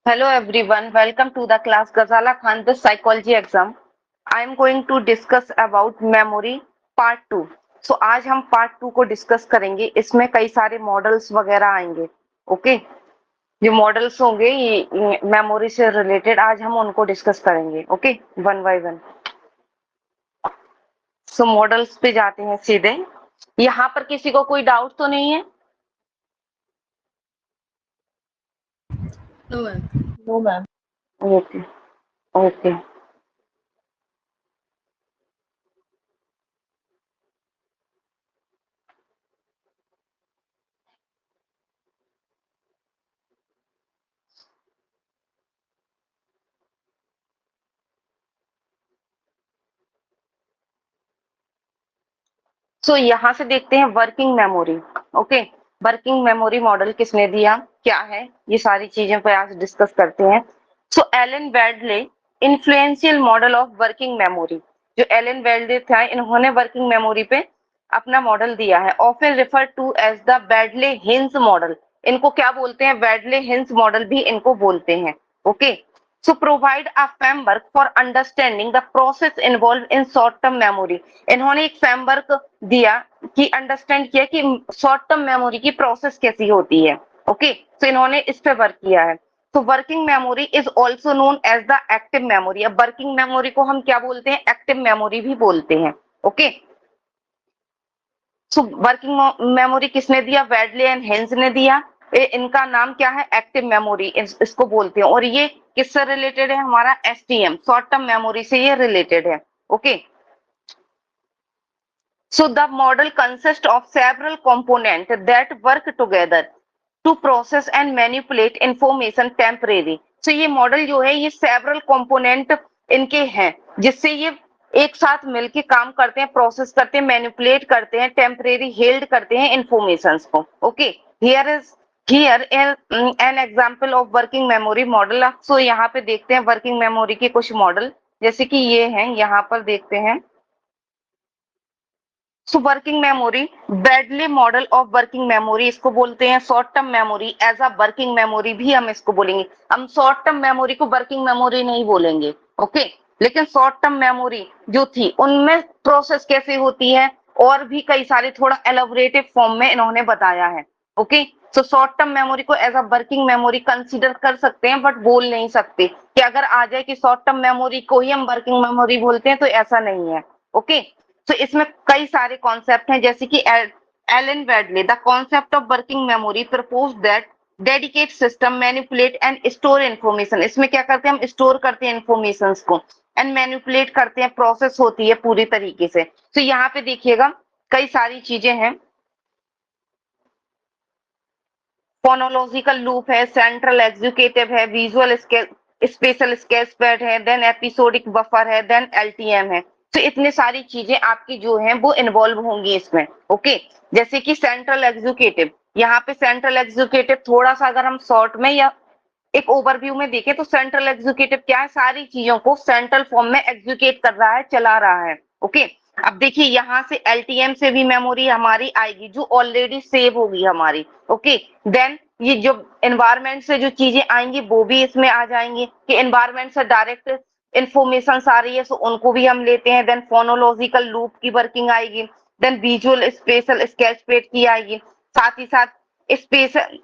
Hello everyone, welcome to the class Ghazala Khan the psychology exam. I am going to discuss about memory part 2. So आज हम part 2 को discuss करेंगे. इसमें कई सारे models वगैरह आएंगे. ओके, जो मॉडल्स होंगे ये मेमोरी से रिलेटेड आज हम उनको डिस्कस करेंगे. Okay, one by one. So models पे जाते हैं सीधे. यहाँ पर किसी को कोई डाउट तो नहीं है? No, ma'am. No, ma'am. Okay okay. So यहाँ से देखते हैं working memory. Okay, working memory model किसने दिया, क्या है, ये सारी चीजें पे आज डिस्कस करते हैं. So Alan Baddeley influential model of working memory. जो एलन वेडले था, इन्होंने वर्किंग मेमोरी पे अपना मॉडल दिया है. Often refer to as the Baddeley Hitch model. इनको क्या बोलते हैं? वेडले हिंस मॉडल भी इनको बोलते हैं. Okay, so provide a framework for understanding the process involved in short term memory. इन्होंने एक फ्रेमवर्क दिया कि अंडरस्टैंड किया कि शॉर्ट टर्म मेमोरी की प्रोसेस कैसी होती है. ओके, तो इन्होंने इस पे वर्क किया है. तो working memory is also known as the active memory. अब वर्किंग मेमोरी को हम क्या बोलते हैं? एक्टिव मेमोरी भी बोलते हैं. ओके, सो वर्किंग मेमोरी किसने दिया? वेडले एंड हेंस ने दिया. इनका नाम क्या है? एक्टिव मेमोरी इसको बोलते हैं. और ये किससे रिलेटेड है? हमारा एसटीएम, शॉर्ट टर्म मेमोरी से ये रिलेटेड है. Okay, so the model consists of several components that work together to process and manipulate information temporarily. so ये मॉडल जो है ये several component इनके हैं जिससे ये एक साथ मिलके काम करते हैं, प्रोसेस करते हैं, मैनिपुलेट करते हैं, टेम्परेरी हेल्ड करते हैं इंफॉर्मेशंस को. Okay, here an example of working memory model. So यहाँ पे देखते हैं वर्किंग मेमोरी के कुछ मॉडल, जैसे कि ये हैं. यहाँ पर देखते हैं. So working memory, Baddeley model of working memory इसको बोलते हैं. Short term memory as a working memory भी हम इसको बोलेंगे. हम शॉर्ट टर्म मेमोरी को वर्किंग मेमोरी नहीं बोलेंगे. ओके, लेकिन शॉर्ट टर्म मेमोरी जो थी उनमें प्रोसेस कैसे होती है और भी कई सारे थोड़ा एलोबरेटिव फॉर्म में इन्होंने बताया है. ओके, तो शॉर्ट टर्म मेमोरी को as a working memory consider कर सकते हैं बट बोल नहीं सकते कि अगर आ जाए कि शॉर्ट टर्म मेमोरी को ही हम वर्किंग मेमोरी बोलते हैं, तो ऐसा नहीं है. ओके, तो इसमें कई सारे कॉन्सेप्ट हैं, जैसे कि Alan Baddeley the concept of working memory propose that dedicate system manipulate and store information. इसमें क्या करते हैं? हम स्टोर करते हैं इन्फॉर्मेशन को एंड मैनिपुलेट करते हैं, प्रोसेस होती है पूरी तरीके से. तो यहाँ पे देखिएगा कई सारी चीजें हैं. फोनोलॉजिकल लूप है, सेंट्रल एग्जीक्यूटिव है, विजुअल स्पेशल स्केच पैड है, देन एपिसोडिक बफर है, देन एलटीएम है. तो इतने सारी चीजें आपकी जो हैं वो इन्वॉल्व होंगी इसमें. ओके, जैसे कि सेंट्रल एग्जीक्यूटिव. यहाँ पे सेंट्रल एग्जीक्यूटिव थोड़ा सा अगर हम शॉर्ट में या एक ओवरव्यू में देखें तो सेंट्रल एग्जीक्यूटिव क्या है? सारी चीजों को सेंट्रल फॉर्म में एग्जीक्यूट कर रहा है, चला रहा है. ओके, अब देखिए यहाँ से एलटीएम से भी मेमोरी हमारी आएगी जो ऑलरेडी सेव होगी हमारी. ओके, देन ये जो एनवायरमेंट से जो चीजें आएंगी वो भी इसमें आ जाएंगी कि एनवायरमेंट से डायरेक्ट इंफॉर्मेशन आ रही है, तो उनको भी हम लेते हैं. देन फोनोलॉजिकल लूप की वर्किंग आएगी, then visual special sketch pad की आएगी, साथ ही साथ स्पेशल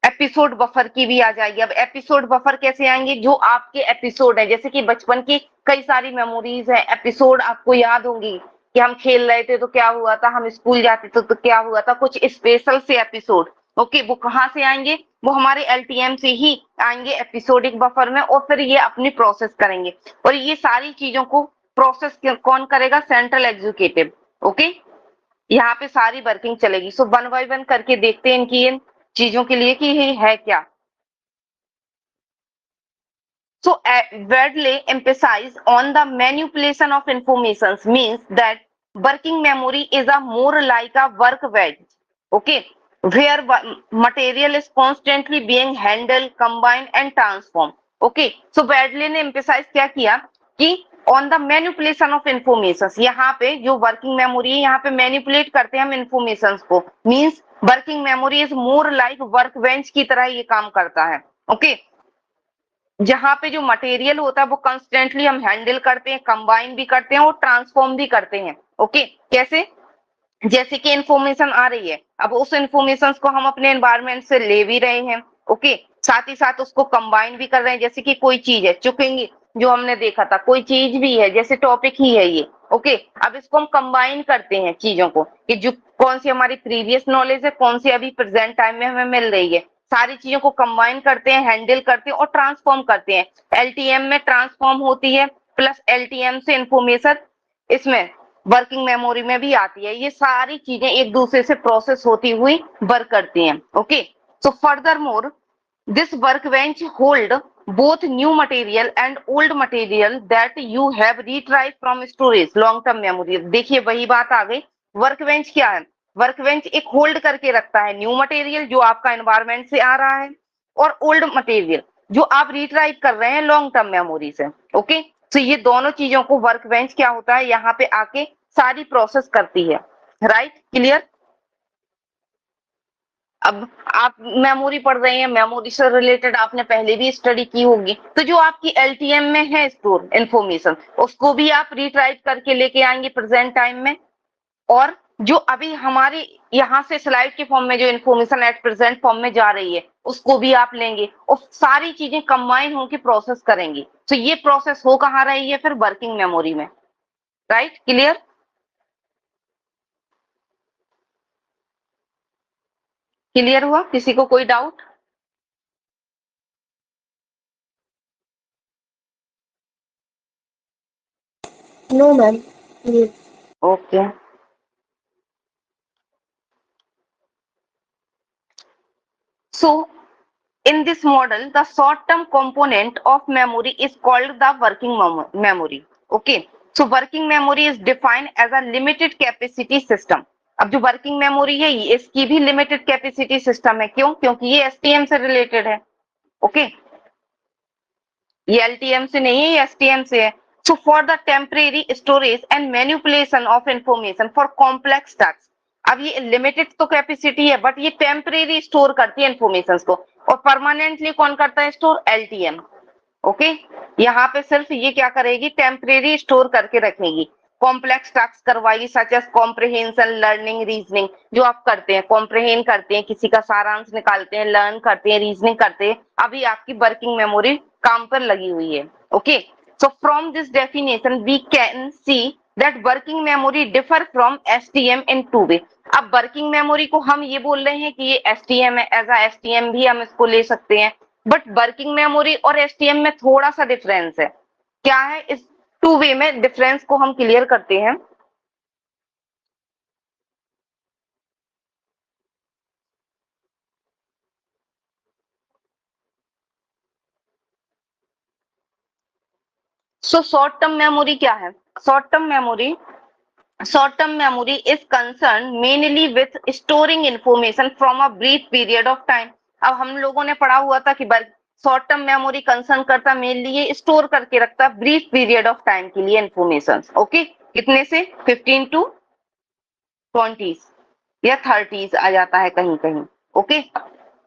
एपिसोड बफर की भी आ जाएगी. अब एपिसोड बफर कैसे आएंगे? जो आपके एपिसोड है, जैसे कि बचपन की कई सारी मेमोरीज है, एपिसोड आपको याद होंगी कि हम खेल रहे थे तो क्या हुआ था, हम स्कूल जाते थे तो क्या हुआ था, कुछ स्पेशल से एपिसोड. ओके, वो कहाँ से आएंगे? वो हमारे एलटीएम से ही आएंगे एपिसोडिक बफर में, और फिर ये अपनी प्रोसेस करेंगे. और ये सारी चीजों को प्रोसेस कौन करेगा? Central executive. ओके, यहाँ पे सारी वर्किंग चलेगी. सो वन बाय वन करके देखते हैं इनकी इन चीजों के लिए कि ये है क्या. So Bradley emphasized on the manipulation of information means that working memory is a more like a workbench, okay, where material is constantly being handled, combined and transformed. Okay, so Bradley ने emphasize क्या किया कि on the manipulation of information. यहाँ पे जो working memory है यहाँ पे manipulate करते हैं हम informations को, means working memory is more like workbench की तरह ये काम करता है. Okay, जहाँ पे जो मटेरियल होता है वो कंस्टेंटली हम हैंडल करते हैं, कंबाइन भी करते हैं और ट्रांसफॉर्म भी करते हैं। ओके, कैसे? जैसे कि इंफॉर्मेशन आ रही है, अब उस इंफॉर्मेशन को हम अपने एनवायरनमेंट से ले भी रहे हैं। ओके, साथ ही साथ उसको कंबाइन भी कर रहे हैं। जैसे कि कोई चीज है, चुकेंगे जो हमने देखा था, कोई चीज भी है, जैसे टॉपिक ही है ये। ओके, अब इसको हम कंबाइन करते हैं चीजों को, कि जो कौन सी हमारी प्रीवियस नॉलेज है, कौन सी अभी प्रेजेंट टाइम में हमें मिल रही है, सारी चीजों को कंबाइन करते हैं, हैंडल करते हैं और ट्रांसफॉर्म करते हैं। एलटीएम में ट्रांसफॉर्म होती है, प्लस एलटीएम से इंफॉर्मेशन इसमें वर्किंग मेमोरी में भी आती है। ये सारी चीजें एक दूसरे से प्रोसेस होती हुई वर्क करती हैं। Okay, so further more this workbench hold both new material and old material that you have retrieved from storage long term memory। देखिए वही बात आ गई, वर्कबेंच क्या है? वर्कबेंच एक होल्ड करके रखता है न्यू मटेरियल जो आपका एनवायरमेंट से आ रहा है, और ओल्ड मटेरियल जो आप रिट्राइव कर रहे हैं लॉन्ग टर्म मेमोरी से। ओके, तो ये दोनों चीजों को वर्कबेंच क्या होता है, यहाँ पे आके सारी प्रोसेस करती है। Right, clear? अब आप मेमोरी पढ़ रहे हैं, मेमोरी से रिलेटेड आपने पहले भी स्टडी की होगी, तो जो आपकी एलटीएम में है स्टोर इंफॉर्मेशन, उसको भी आप रिट्राइव करके लेके आएंगे प्रेजेंट टाइम में। और जो अभी हमारी यहाँ से स्लाइड के फॉर्म में जो इन्फॉर्मेशन एट प्रेजेंट फॉर्म में जा रही है, उसको भी आप लेंगे और सारी चीजें कंबाइन होकर प्रोसेस करेंगे। तो ये प्रोसेस हो कहाँ रही है फिर? वर्किंग मेमोरी में। Right, clear? क्लियर हुआ? किसी को कोई doubt? No, ma'am. Yes. Okay, so in this model the short term component of memory is called the working memory। okay, so working memory is defined as a limited capacity system। अब जो working memory है इसकी भी limited capacity system है। क्यों? क्योंकि ये STM से रिलेटेड है। ओके, ये एलटीएम से नहीं है, ये एसटीएम से है। So for the temporary storage and manipulation of information for complex task. अब ये लिमिटेड तो कैपेसिटी है, बट ये टेम्परेरी स्टोर करती है इंफॉर्मेशन को, और परमानेंटली कौन करता है स्टोर? एलटीएम। ओके, यहाँ पे सिर्फ ये क्या करेगी? टेम्परेरी स्टोर करके रखेगी। कॉम्प्लेक्स टास्क करवाएगी, such as comprehension, learning, reasoning. जो आप करते हैं, कॉम्प्रिहेंड करते हैं, किसी का सारांश निकालते हैं, लर्न करते हैं, रीजनिंग करते हैं, अभी आपकी वर्किंग मेमोरी काम पर लगी हुई है। Okay, so from this definition we can see that working memory differ from STM in two way. अब वर्किंग मेमोरी को हम ये बोल रहे हैं कि ये एसटीएम है, एज अ एसटीएम भी हम इसको ले सकते हैं, बट वर्किंग मेमोरी और एसटीएम में थोड़ा सा डिफरेंस है। क्या है? इस टू वे में डिफरेंस को हम क्लियर करते हैं। सो शॉर्ट टर्म मेमोरी क्या है? Short term memory short term memory is concerned mainly with storing information from a brief period of time। अब हम लोगों ने पढ़ा हुआ था कि शॉर्ट टर्म मेमोरी कंसर्न करता मेनली ये स्टोर करके रखता ब्रीफ पीरियड ऑफ टाइम के लिए इंफॉर्मेशन। ओके, कितने से? 15 टू 20 या 30 आ जाता है कहीं कहीं। ओके,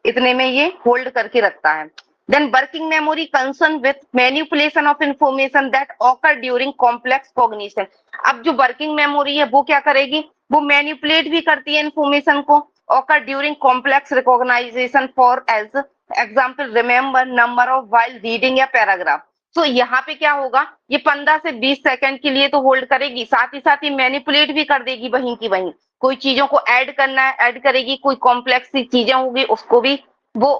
इतने में ये होल्ड करके रखता है। Then working memory concern with manipulation of information that occur during complex cognition. अब जो वर्किंग मेमोरी है वो क्या करेगी? वो मैनिपुलेट भी करती है इंफॉर्मेशन को, occur during complex recognization, for as example remember number of while reading या पैराग्राफ। तो यहाँ पे क्या होगा? ये 15 से 20 सेकंड के लिए तो होल्ड करेगी, साथ ही साथ ये मैनिपुलेट भी कर देगी वहीं की वहीं। कोई चीजों को ऐड करना है ऐड करेगी, कोई कॉम्प्लेक्स सी चीजें होगी उसको भी वो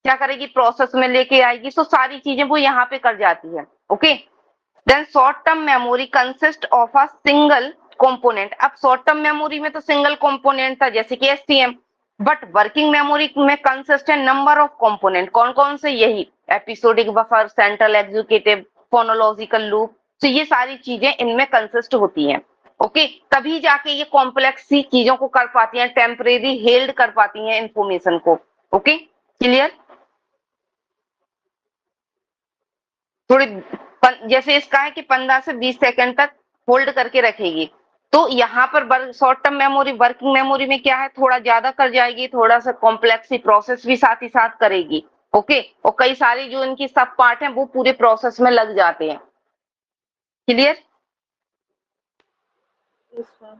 क्या करेगी? प्रोसेस में लेके आएगी। सो सारी चीजें वो यहाँ पे कर जाती है। Okay, then short term memory consist of a single component. अब शॉर्ट टर्म मेमोरी में तो सिंगल कंपोनेंट था जैसे कि एसटीएम, बट वर्किंग मेमोरी में कंसिस्ट है नंबर ऑफ कंपोनेंट। कौन कौन से? यही episodic buffer, central executive, phonological loop. तो ये सारी चीजें इनमें कंसिस्ट होती हैं। ओके, तभी जाके ये कॉम्प्लेक्स सी चीजों को कर पाती हैं, टेम्परेरी हेल्ड कर पाती हैं इंफॉर्मेशन को। Okay, clear? थोड़ी जैसे इसका है कि 15 से 20 सेकंड तक होल्ड करके रखेगी, तो यहाँ पर short term memory working memory में क्या है? थोड़ा ज्यादा कर जाएगी, थोड़ा सा कॉम्प्लेक्स प्रोसेस भी साथ ही साथ करेगी। ओके, और कई सारे जो इनकी सब पार्ट हैं वो पूरे प्रोसेस में लग जाते हैं। Clear? Yes, ma'am.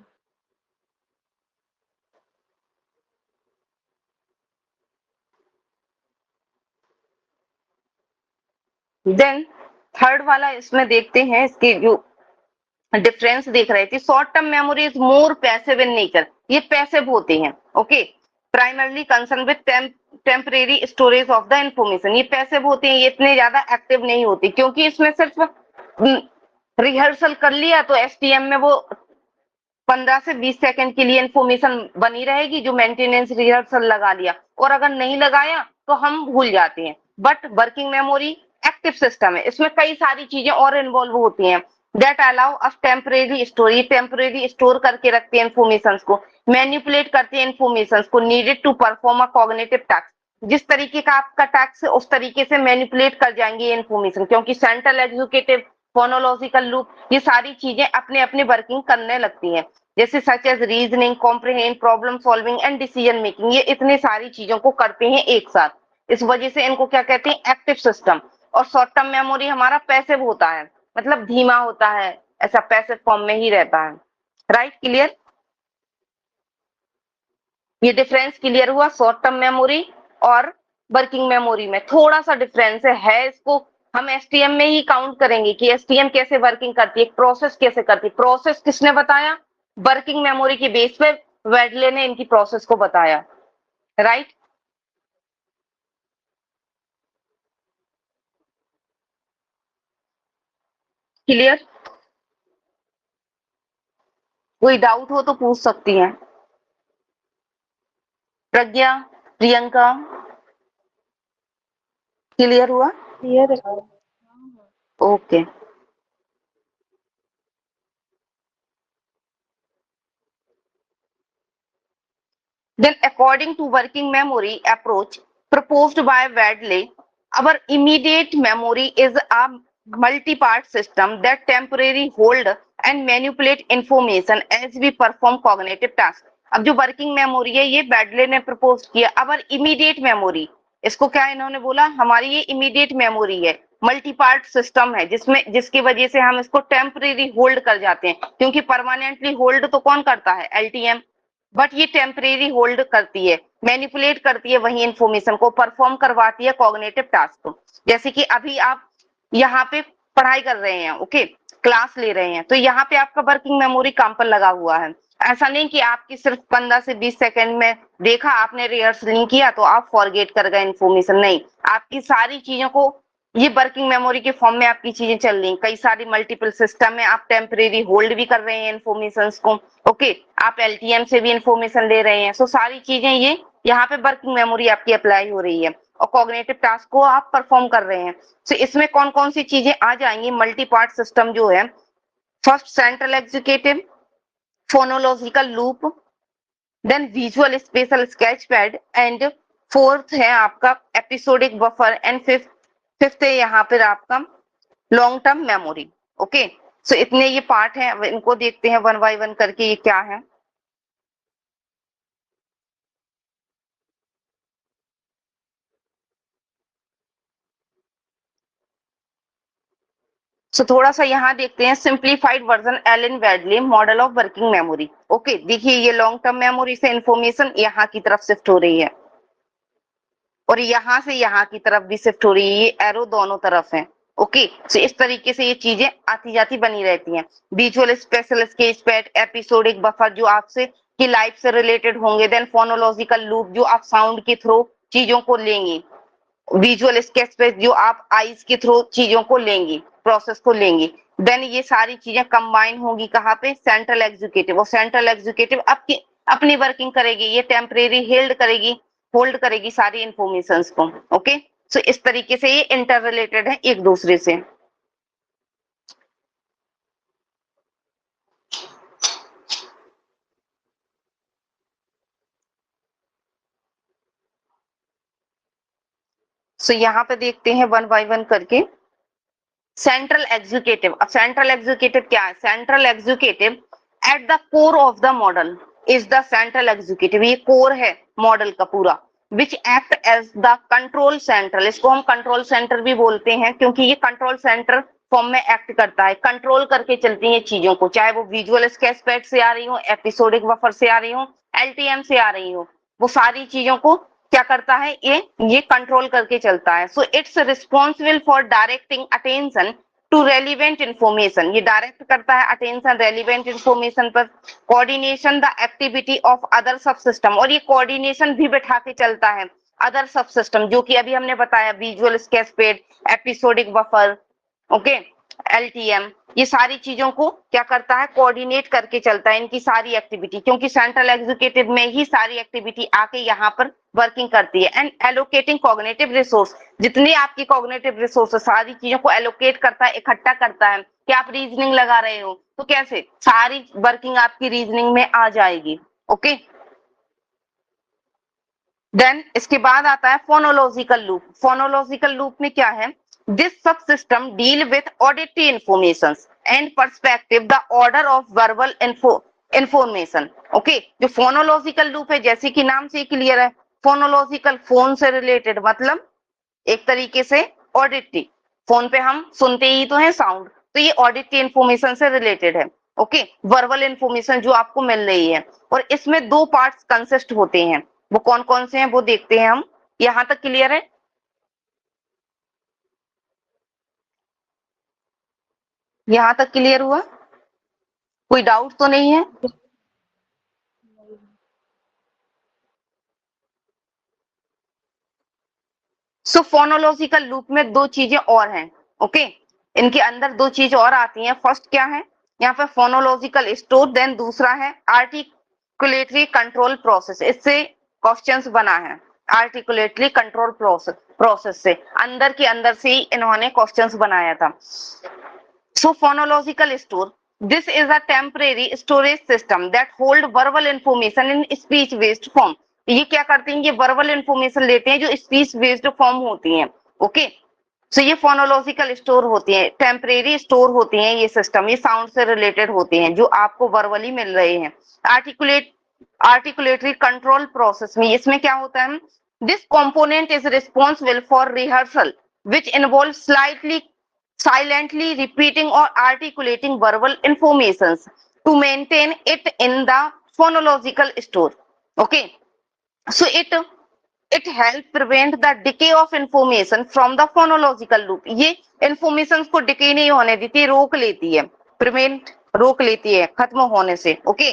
Then third वाला इसमें देखते हैं, इसकी जो डिफरेंस देख रहे थे, short term memory is more passive in nature, ये पैसिव होते हैं। Okay, primarily concern with temporary storage of the information, ये पैसिव होते हैं, ये इतने ज्यादा एक्टिव नहीं होते, क्योंकि इसमें सिर्फ रिहर्सल कर लिया तो एसटीएम में वो 15 से 20 सेकंड के लिए इंफॉर्मेशन बनी रहेगी, जो मेंटेनेंस रिहर्सल लगा लिया, और अगर नहीं लगाया तो हम भूल जाते हैं। But working memory active system है, इसमें कई सारी चीजें और इन्वॉल्व होती हैं। That allow us temporary store, ये टेम्परेरी स्टोर करके रखते हैं इन्फॉर्मेशन को, मैनिपुलेट करते हैं इन्फॉर्मेशन को, needed to perform a cognitive task, जिस तरीके का आपका टास्क है उस तरीके से मैनिपुलेट कर जाएंगे इन्फॉर्मेशन, क्योंकि सेंट्रल एग्जीक्यूटिव, फोनोलॉजिकल लूप, ये सारी चीजें अपने अपने वर्किंग करने लगती हैं, जैसे such as reasoning, comprehend, problem solving and decision making, ये इतने सारी चीजों को करते हैं एक साथ, इस वजह से इनको क्या कहते हैं, एक्टिव सिस्टम। और शॉर्ट टर्म मेमोरी हमारा पैसिव होता है, मतलब धीमा होता है, ऐसा पैसिव फॉर्म में ही रहता है। राइट? क्लियर? ये डिफरेंस क्लियर हुआ शॉर्ट टर्म मेमोरी और वर्किंग मेमोरी में, थोड़ा सा डिफरेंस है, इसको हम एसटीएम में ही काउंट करेंगे कि एसटीएम कैसे वर्किंग करती है, प्रोसेस कैसे करती है। प्रोसेस किसने बताया? वर्किंग मेमोरी के बेस पे वेडले ने इनकी प्रोसेस को बताया। राइट? क्लियर? कोई डाउट हो तो पूछ सकती हैं। प्रज्ञा, प्रियंका, क्लियर हुआ? Clear है ma'am. Okay. Then, according to working memory approach proposed by Wadley, our immediate memory is a multi-part system that temporarily hold and manipulate information as we perform cognitive tasks. अब जो working memory है ये बैडले ने propose किया। अवर immediate memory, इसको क्या इन्होंने बोला, हमारी ये इमीडिएट मेमोरी है, मल्टी पार्ट सिस्टम है, जिसमें जिसकी वजह से हम इसको टेम्परेरी होल्ड कर जाते हैं, क्योंकि परमानेंटली होल्ड तो कौन करता है, एलटीएम, बट ये टेम्परेरी होल्ड करती है, मैनिपुलेट करती है वही इंफॉर्मेशन को, परफॉर्म करवाती है कॉग्निटिव टास्क को। जैसे कि अभी आप यहाँ पे पढ़ाई कर रहे हैं, ओके, क्लास ले रहे हैं, तो यहाँ पे आपका वर्किंग मेमोरी काम पर लगा हुआ है। ऐसा नहीं कि आपकी सिर्फ 15 से 20 सेकंड में देखा, आपने रिहर्सल नहीं किया तो आप फॉरगेट कर गए इन्फॉर्मेशन, नहीं, आपकी सारी चीजों को ये वर्किंग मेमोरी के फॉर्म में आपकी चीजें चल रही, कई सारी मल्टीपल सिस्टम में आप टेम्परेरी होल्ड भी कर रहे हैं इन्फॉर्मेशन को, ओके, आप एलटीएम से भी इंफॉर्मेशन ले रहे हैं, सो सारी चीजें ये यहाँ पे वर्किंग मेमोरी आपकी अप्लाई हो रही है और कॉग्निटिव टास्क को आप परफॉर्म कर रहे हैं। सो इसमें कौन कौन सी चीजें आ जाएंगी, मल्टी पार्ट सिस्टम जो है, first central executive, phonological loop, then visual special sketch pad, and fourth है आपका एपिसोडिक बफर, एंड फिफ्थ है यहाँ पर आपका लॉन्ग टर्म मेमोरी। ओके, सो इतने ये पार्ट हैं, इनको देखते हैं वन बाय वन करके ये क्या है। सो थोड़ा सा यहाँ देखते हैं simplified version Alan Baddeley model of working memory. Okay, देखिए ये लॉन्ग टर्म मेमोरी से इंफॉर्मेशन यहाँ की तरफ शिफ्ट हो रही है और यहाँ से यहाँ की तरफ भी शिफ्ट हो रही है, ये एरो दोनों तरफ है। ओके, सो इस तरीके से ये चीजें आती जाती बनी रहती हैं। Visual special sketch pad, episodic buffer जो आपसे की लाइफ से रिलेटेड होंगे, देन फोनोलॉजिकल लूप जो आप साउंड के थ्रू चीजों को लेंगे, विजुअल स्केच पे जो आप आईज के थ्रू चीजों को लेंगी, प्रोसेस को लेंगी, देन ये सारी चीजें कंबाइन होगी कहाँ पे, सेंट्रल एग्जीक्यूटिव, और सेंट्रल एग्जीक्यूटिव आपकी अपनी वर्किंग करेगी, ये टेम्परेरी होल्ड करेगी सारी इंफॉर्मेशन को। ओके, सो इस तरीके से ये इंटर रिलेटेड है एक दूसरे से। सो यहाँ पे देखते हैं वन बाय वन करके। सेंट्रल एग्जीक्यूटिव, अब सेंट्रल एग्जीक्यूटिव क्या है, central executive at the core of the model is the central executive, ये कोर है मॉडल का पूरा, which act as the control central, इसको हम कंट्रोल सेंटर भी बोलते हैं क्योंकि ये कंट्रोल सेंटर फॉर्म में एक्ट करता है, कंट्रोल करके चलती है चीजों को, चाहे वो विजुअल स्केच पैड से आ रही हो, एपिसोडिक बफर से आ रही हो, एलटीएम से आ रही हो, वो सारी चीजों को क्या करता है, ये कंट्रोल करके चलता है। So it's responsible for directing attention to relevant information, ये डायरेक्ट करता है अटेंशन रेलिवेंट इंफॉर्मेशन पर, coordination the activity of other sub system, और ये कोऑर्डिनेशन भी बैठा के चलता है अदर सब सिस्टम, जो कि अभी हमने बताया visual sketch pad, episodic buffer, okay, LTM, ये सारी चीजों को क्या करता है, कोऑर्डिनेट करके चलता है इनकी सारी एक्टिविटी, क्योंकि सेंट्रल एग्जीक्यूटिव में ही सारी एक्टिविटी आके यहाँ पर वर्किंग करती है। एंड एलोकेटिंग कॉग्निटिव रिसोर्स, जितनी आपकी कॉग्निटिव रिसोर्स सारी चीजों को एलोकेट करता है, इकट्ठा करता है कि आप रीजनिंग लगा रहे हो तो कैसे सारी वर्किंग आपकी रीजनिंग में आ जाएगी। ओके, देन इसके बाद आता है फोनोलॉजिकल लूप। फोनोलॉजिकल लूप में क्या है, दिस सब system deal with auditory information and perspective the order of verbal information. Okay, जो फोनोलॉजिकल लूप है जैसे कि नाम से क्लियर है, फोनोलॉजिकल फोन से रिलेटेड, मतलब एक तरीके से ऑडिटरी, फोन पे हम सुनते ही तो है साउंड, तो ये ऑडिटरी इंफॉर्मेशन से रिलेटेड है। ओके, वर्बल इंफॉर्मेशन जो आपको मिल रही है, और इसमें दो पार्ट्स कंसिस्ट होते हैं, वो कौन कौन से हैं वो देखते हैं हम। यहां तक क्लियर है, यहां तक क्लियर हुआ, कोई डाउट तो नहीं है? सो फोनोलॉजिकल लूप में दो चीजें और हैं। ओके, इनके अंदर दो चीज और आती हैं। फर्स्ट क्या है, यहाँ पे फोनोलॉजिकल स्टोर, देन दूसरा है आर्टिकुलेटरी कंट्रोल प्रोसेस। इससे क्वेश्चंस बना है, आर्टिकुलेटरी कंट्रोल प्रोसेस से, अंदर के अंदर से ही इन्होंने क्वेश्चंस बनाया था। So phonological store, this is a temporary storage system that hold verbal information in speech based form। ये क्या करते हैं, ये वर्बल इंफॉर्मेशन लेते हैं जो स्पीच बेस्ड फॉर्म होती हैं। ओके, सो ये फोनोलॉजिकल स्टोर होती हैं, टेम्परेरी स्टोर होती हैं ये सिस्टम, ये साउंड से रिलेटेड होते हैं जो आपको वर्बली मिल रहे हैं। आर्टिकुलेटरी कंट्रोल प्रोसेस में इसमें क्या होता है, this component is responsible for rehearsal which involve slightly silently repeating or articulating verbal informations to maintain it in the phonological store। Okay, so it help prevent the decay of information from the phonological loop। ये informations को decay नहीं होने देती, रोक लेती है, prevent रोक लेती है खत्म होने से। ओके,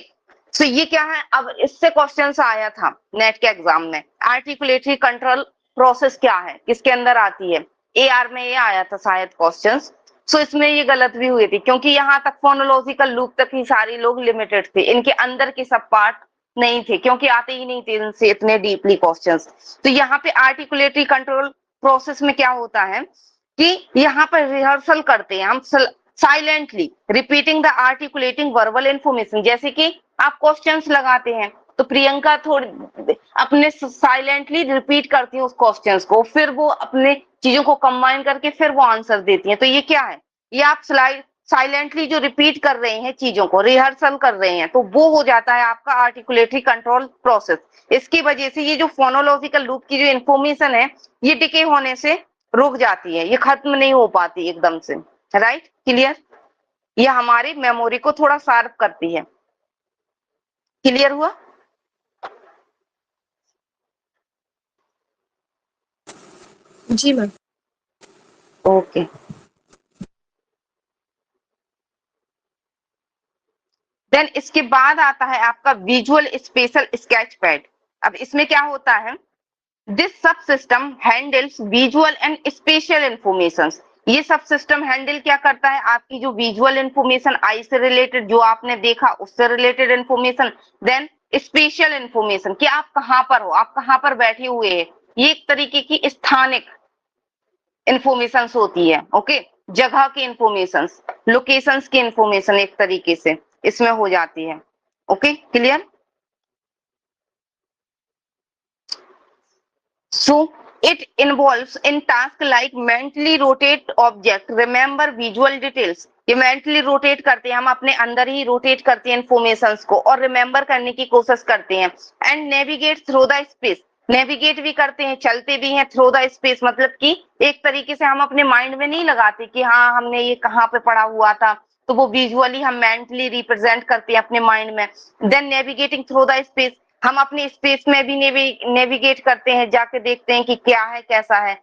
सो ये क्या है, अब इससे क्वेश्चन आया था नेट के एग्जाम में, आर्टिकुलेटरी कंट्रोल प्रोसेस क्या है, किसके अंदर आती है, एआर में ये आया था शायद क्वेश्चंस। सो इसमें ये गलत भी हुई थी क्योंकि यहाँ तक फोनोलॉजिकल लूप तक ही सारे लोग लिमिटेड थे, इनके अंदर के सब पार्ट नहीं थे क्योंकि आते ही नहीं थे इनसे इतने डीपली क्वेश्चंस। तो यहाँ पे आर्टिकुलेटरी कंट्रोल प्रोसेस में क्या होता है कि यहाँ पर रिहर्सल करते हैं हम silently repeating the articulating verbal information. जैसे कि आप क्वेश्चंस लगाते हैं तो प्रियंका थोड़ी अपने साइलेंटली रिपीट करती है उस क्वेश्चंस को, फिर वो अपने चीजों को कंबाइन करके फिर वो आंसर देती है। तो ये क्या है, ये आप साइलेंटली जो रिपीट कर रहे हैं चीजों को, रिहर्सल कर रहे हैं, तो वो हो जाता है आपका आर्टिकुलेटरी कंट्रोल प्रोसेस। इसकी वजह से ये जो फोनोलॉजिकल लूप की जो इंफॉर्मेशन है ये डिके होने से रुक जाती है, ये खत्म नहीं हो पाती एकदम से। राइट, क्लियर, ये हमारी मेमोरी को थोड़ा शार्प करती है। क्लियर हुआ? जी मैम। ओके, देन इसके बाद आता है आपका विजुअल स्पेशल स्केच पैड। अब इसमें क्या होता है, दिस सब system handles visual and special information. ये सब सिस्टम हैंडल क्या करता है, आपकी जो विजुअल इंफॉर्मेशन आई से रिलेटेड जो आपने देखा उससे related information, then spatial information कि आप कहाँ पर हो, आप कहाँ पर बैठे हुए हैं, ये एक तरीके की स्थानिक इंफॉर्मेशन होती है। ओके, जगह की इंफॉर्मेशन, लोकेशंस की इंफॉर्मेशन एक तरीके से इसमें हो जाती है। Okay, clear? So it involves in task like mentally rotate object, remember visual details। ये mentally rotate करते हैं, हम अपने अंदर ही rotate करते हैं informations को और remember करने की कोशिश करते हैं। And navigate through the space, navigate भी करते हैं, चलते भी हैं थ्रू द स्पेस, मतलब कि एक तरीके से हम अपने माइंड में नहीं लगाते कि हाँ हमने ये कहाँ पे पढ़ा हुआ था, तो वो विजुअली हम मेंटली रिप्रेजेंट करते हैं अपने माइंड में। Then navigating through the space, हम अपने स्पेस में भी नेविगेट करते हैं, जाके देखते हैं कि क्या है कैसा है।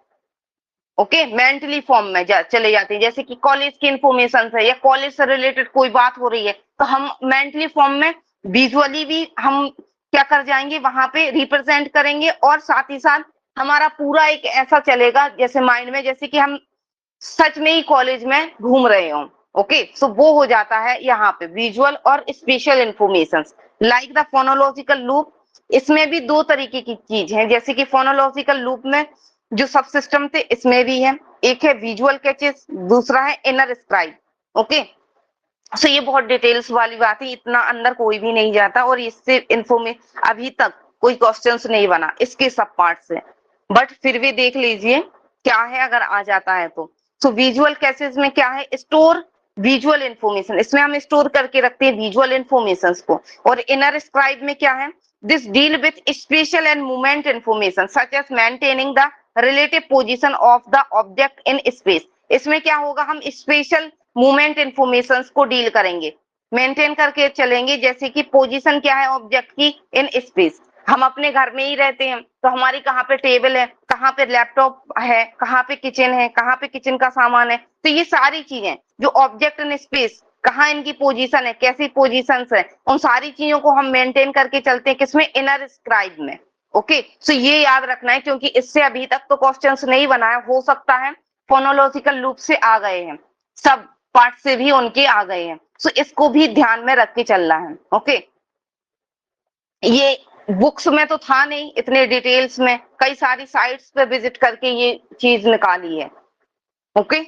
ओके, मेंटली फॉर्म में चले जाते हैं, जैसे कि कॉलेज की इंफॉर्मेशन है या कॉलेज से रिलेटेड कोई बात हो रही है, तो हम मेंटली फॉर्म में विजुअली भी हम क्या कर जाएंगे, वहां पे रिप्रेजेंट करेंगे, और साथ ही साथ हमारा पूरा एक ऐसा चलेगा जैसे माइंड में, जैसे कि हम सच में ही कॉलेज में घूम रहे हो। ओके, सो वो हो जाता है यहाँ पे विजुअल और special information. Like the phonological loop, इसमें भी दो तरीके की चीज है, जैसे कि फोनोलॉजिकल लूप में जो सब सिस्टम थे इसमें भी है, एक है विजुअल कैचेस, दूसरा है इनर स्क्राइब। ओके, सो ये बहुत डिटेल्स वाली बात है, इतना अंदर कोई भी नहीं जाता, और इससे इंफॉर्मेशन अभी तक कोई क्वेश्चंस नहीं बना इसके सब पार्ट से, बट फिर भी देख लीजिए क्या है अगर आ जाता है तो। सो विजुअल कैसेज में क्या है, स्टोर विजुअल इंफॉर्मेशन, इसमें हम स्टोर करके रखते हैं विजुअल इंफॉर्मेशन को। और इनर स्क्राइब में क्या है, this deal with spatial and movement information such as maintaining the relative position of the object in space. इसमें क्या होगा, हम स्पेशल मूवमेंट इंफॉर्मेशन को डील करेंगे, मेंटेन करके चलेंगे, जैसे कि पोजीशन क्या है ऑब्जेक्ट की इन स्पेस। हम अपने घर में ही रहते हैं, तो हमारी कहाँ पे टेबल है, कहाँ पे लैपटॉप है, कहाँ पे किचन है, कहाँ पे किचन का सामान है, तो ये सारी चीजें जो ऑब्जेक्ट इन स्पेस, कहाँ इनकी पोजीशन है, कैसी पोजीशन है, उन सारी चीजों को हम मेंटेन करके चलते हैं किसमें, इनर स्क्राइब में। ओके, सो ये याद रखना है, क्योंकि इससे अभी तक तो क्वेश्चंस नहीं बनाया, हो सकता है फोनोलॉजिकल लूप से आ गए हैं, सब पार्ट से भी उनके आ गए हैं, सो इसको भी ध्यान में रख के चलना है। ओके, ये बुक्स में तो था नहीं इतने डिटेल्स में, कई सारी साइट्स पे विजिट करके ये चीज निकाली है। ओके,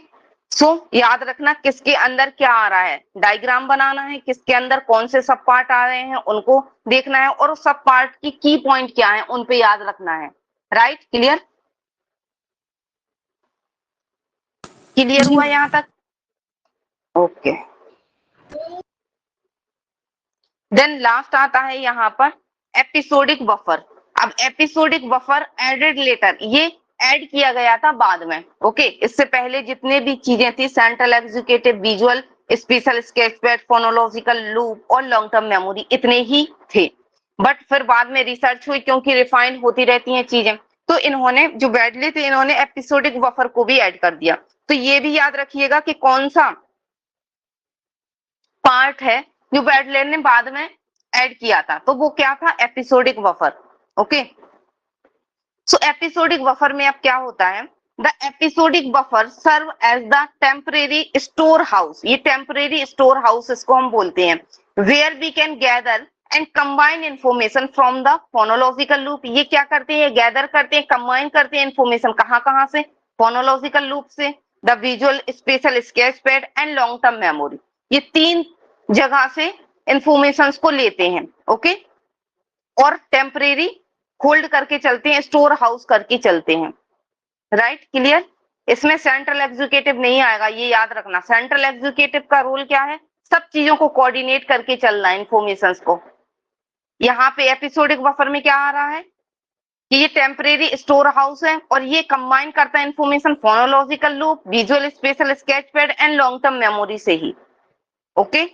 सो याद रखना किसके अंदर क्या आ रहा है, डायग्राम बनाना है, किसके अंदर कौन से सब पार्ट आ रहे हैं उनको देखना है, और उस सब पार्ट की पॉइंट क्या है उन पे याद रखना है। Right, clear? क्लियर जी हुआ मैम। यहाँ तक? ओके, देन लास्ट आता है यहाँ पर एपिसोडिक बफर। अब एपिसोडिक बफर एडेड लेटर, ये ऐड किया गया था बाद में। ओके, इससे पहले जितने भी चीजें थी, central executive, visual, special sketch pad, phonological loop और लॉन्ग टर्म मेमोरी, इतने ही थे। बट फिर बाद में रिसर्च हुई, क्योंकि रिफाइन होती रहती हैं चीजें, तो इन्होंने जो बैडली थे इन्होंने एपिसोडिक बफर को भी ऐड कर दिया। तो ये भी याद रखिएगा कि कौन सा पार्ट है जो बैडलैंड ने बाद में ऐड किया था, तो वो क्या था, episodic buffer. Okay, so episodic buffer में अब क्या होता है, the episodic buffer serve as the temporary store house, ये टेम्परेरी स्टोर हाउस इसको हम बोलते हैं, where we can gather and combine information from the phonological loop. ये क्या करते हैं, गैदर करते हैं, कंबाइन करते हैं इंफॉर्मेशन, कहाँ कहाँ से, फोनोलॉजिकल लूप से, the visual, special sketch pad and long term memory, ये तीन जगह से इंफॉर्मेशन को लेते हैं। ओके, और टेम्परेरी होल्ड करके चलते हैं, स्टोर हाउस करके चलते हैं। Right, clear? इसमें सेंट्रल एग्जीक्यूटिव नहीं आएगा, ये याद रखना। सेंट्रल एग्जीक्यूटिव का रोल क्या है, सब चीजों को कोऑर्डिनेट करके चलना है, इंफॉर्मेशन को। यहाँ पे एपिसोडिक बफर में क्या आ रहा है कि ये टेम्परेरी स्टोर हाउस है, और ये कंबाइन करता है information phonological loop, visual, special sketch pad and long term memory से ही। ओके,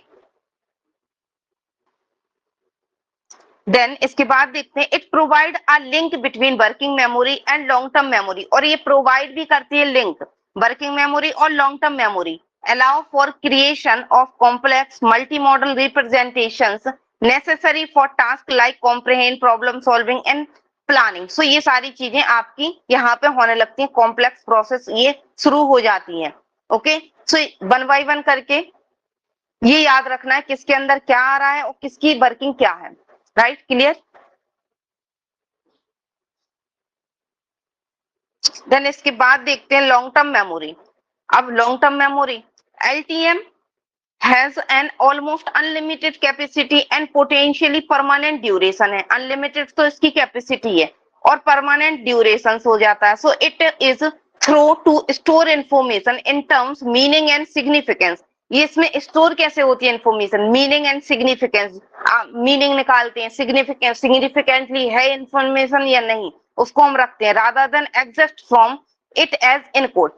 देन इसके बाद देखते हैं, it provide a link between working memory and long term memory, और ये प्रोवाइड भी करती है लिंक वर्किंग मेमोरी और long term memory, allow for creation of complex multi modal representations necessary for task like comprehend, problem solving and planning. So ये सारी चीजें आपकी यहाँ पे होने लगती हैं, कॉम्प्लेक्स प्रोसेस ये शुरू हो जाती है। Okay, so one by one करके ये याद रखना है किसके अंदर क्या आ रहा है और किसकी वर्किंग क्या है। Right, clear? देन इसके बाद देखते हैं लॉन्ग टर्म मेमोरी। अब long term memory, LTM has an almost unlimited capacity and potentially permanent duration है। अनलिमिटेड तो इसकी कैपेसिटी है और परमानेंट ड्यूरेशन हो जाता है। So it is through to store information in terms meaning and significance. ये इसमें स्टोर कैसे होती है information, meaning and significance, meaning निकालते हैं, सिग्निफिकेंस, सिग्निफिकेंटली है इंफॉर्मेशन या नहीं, उसको हम रखते हैं, rather than exact from it as encode.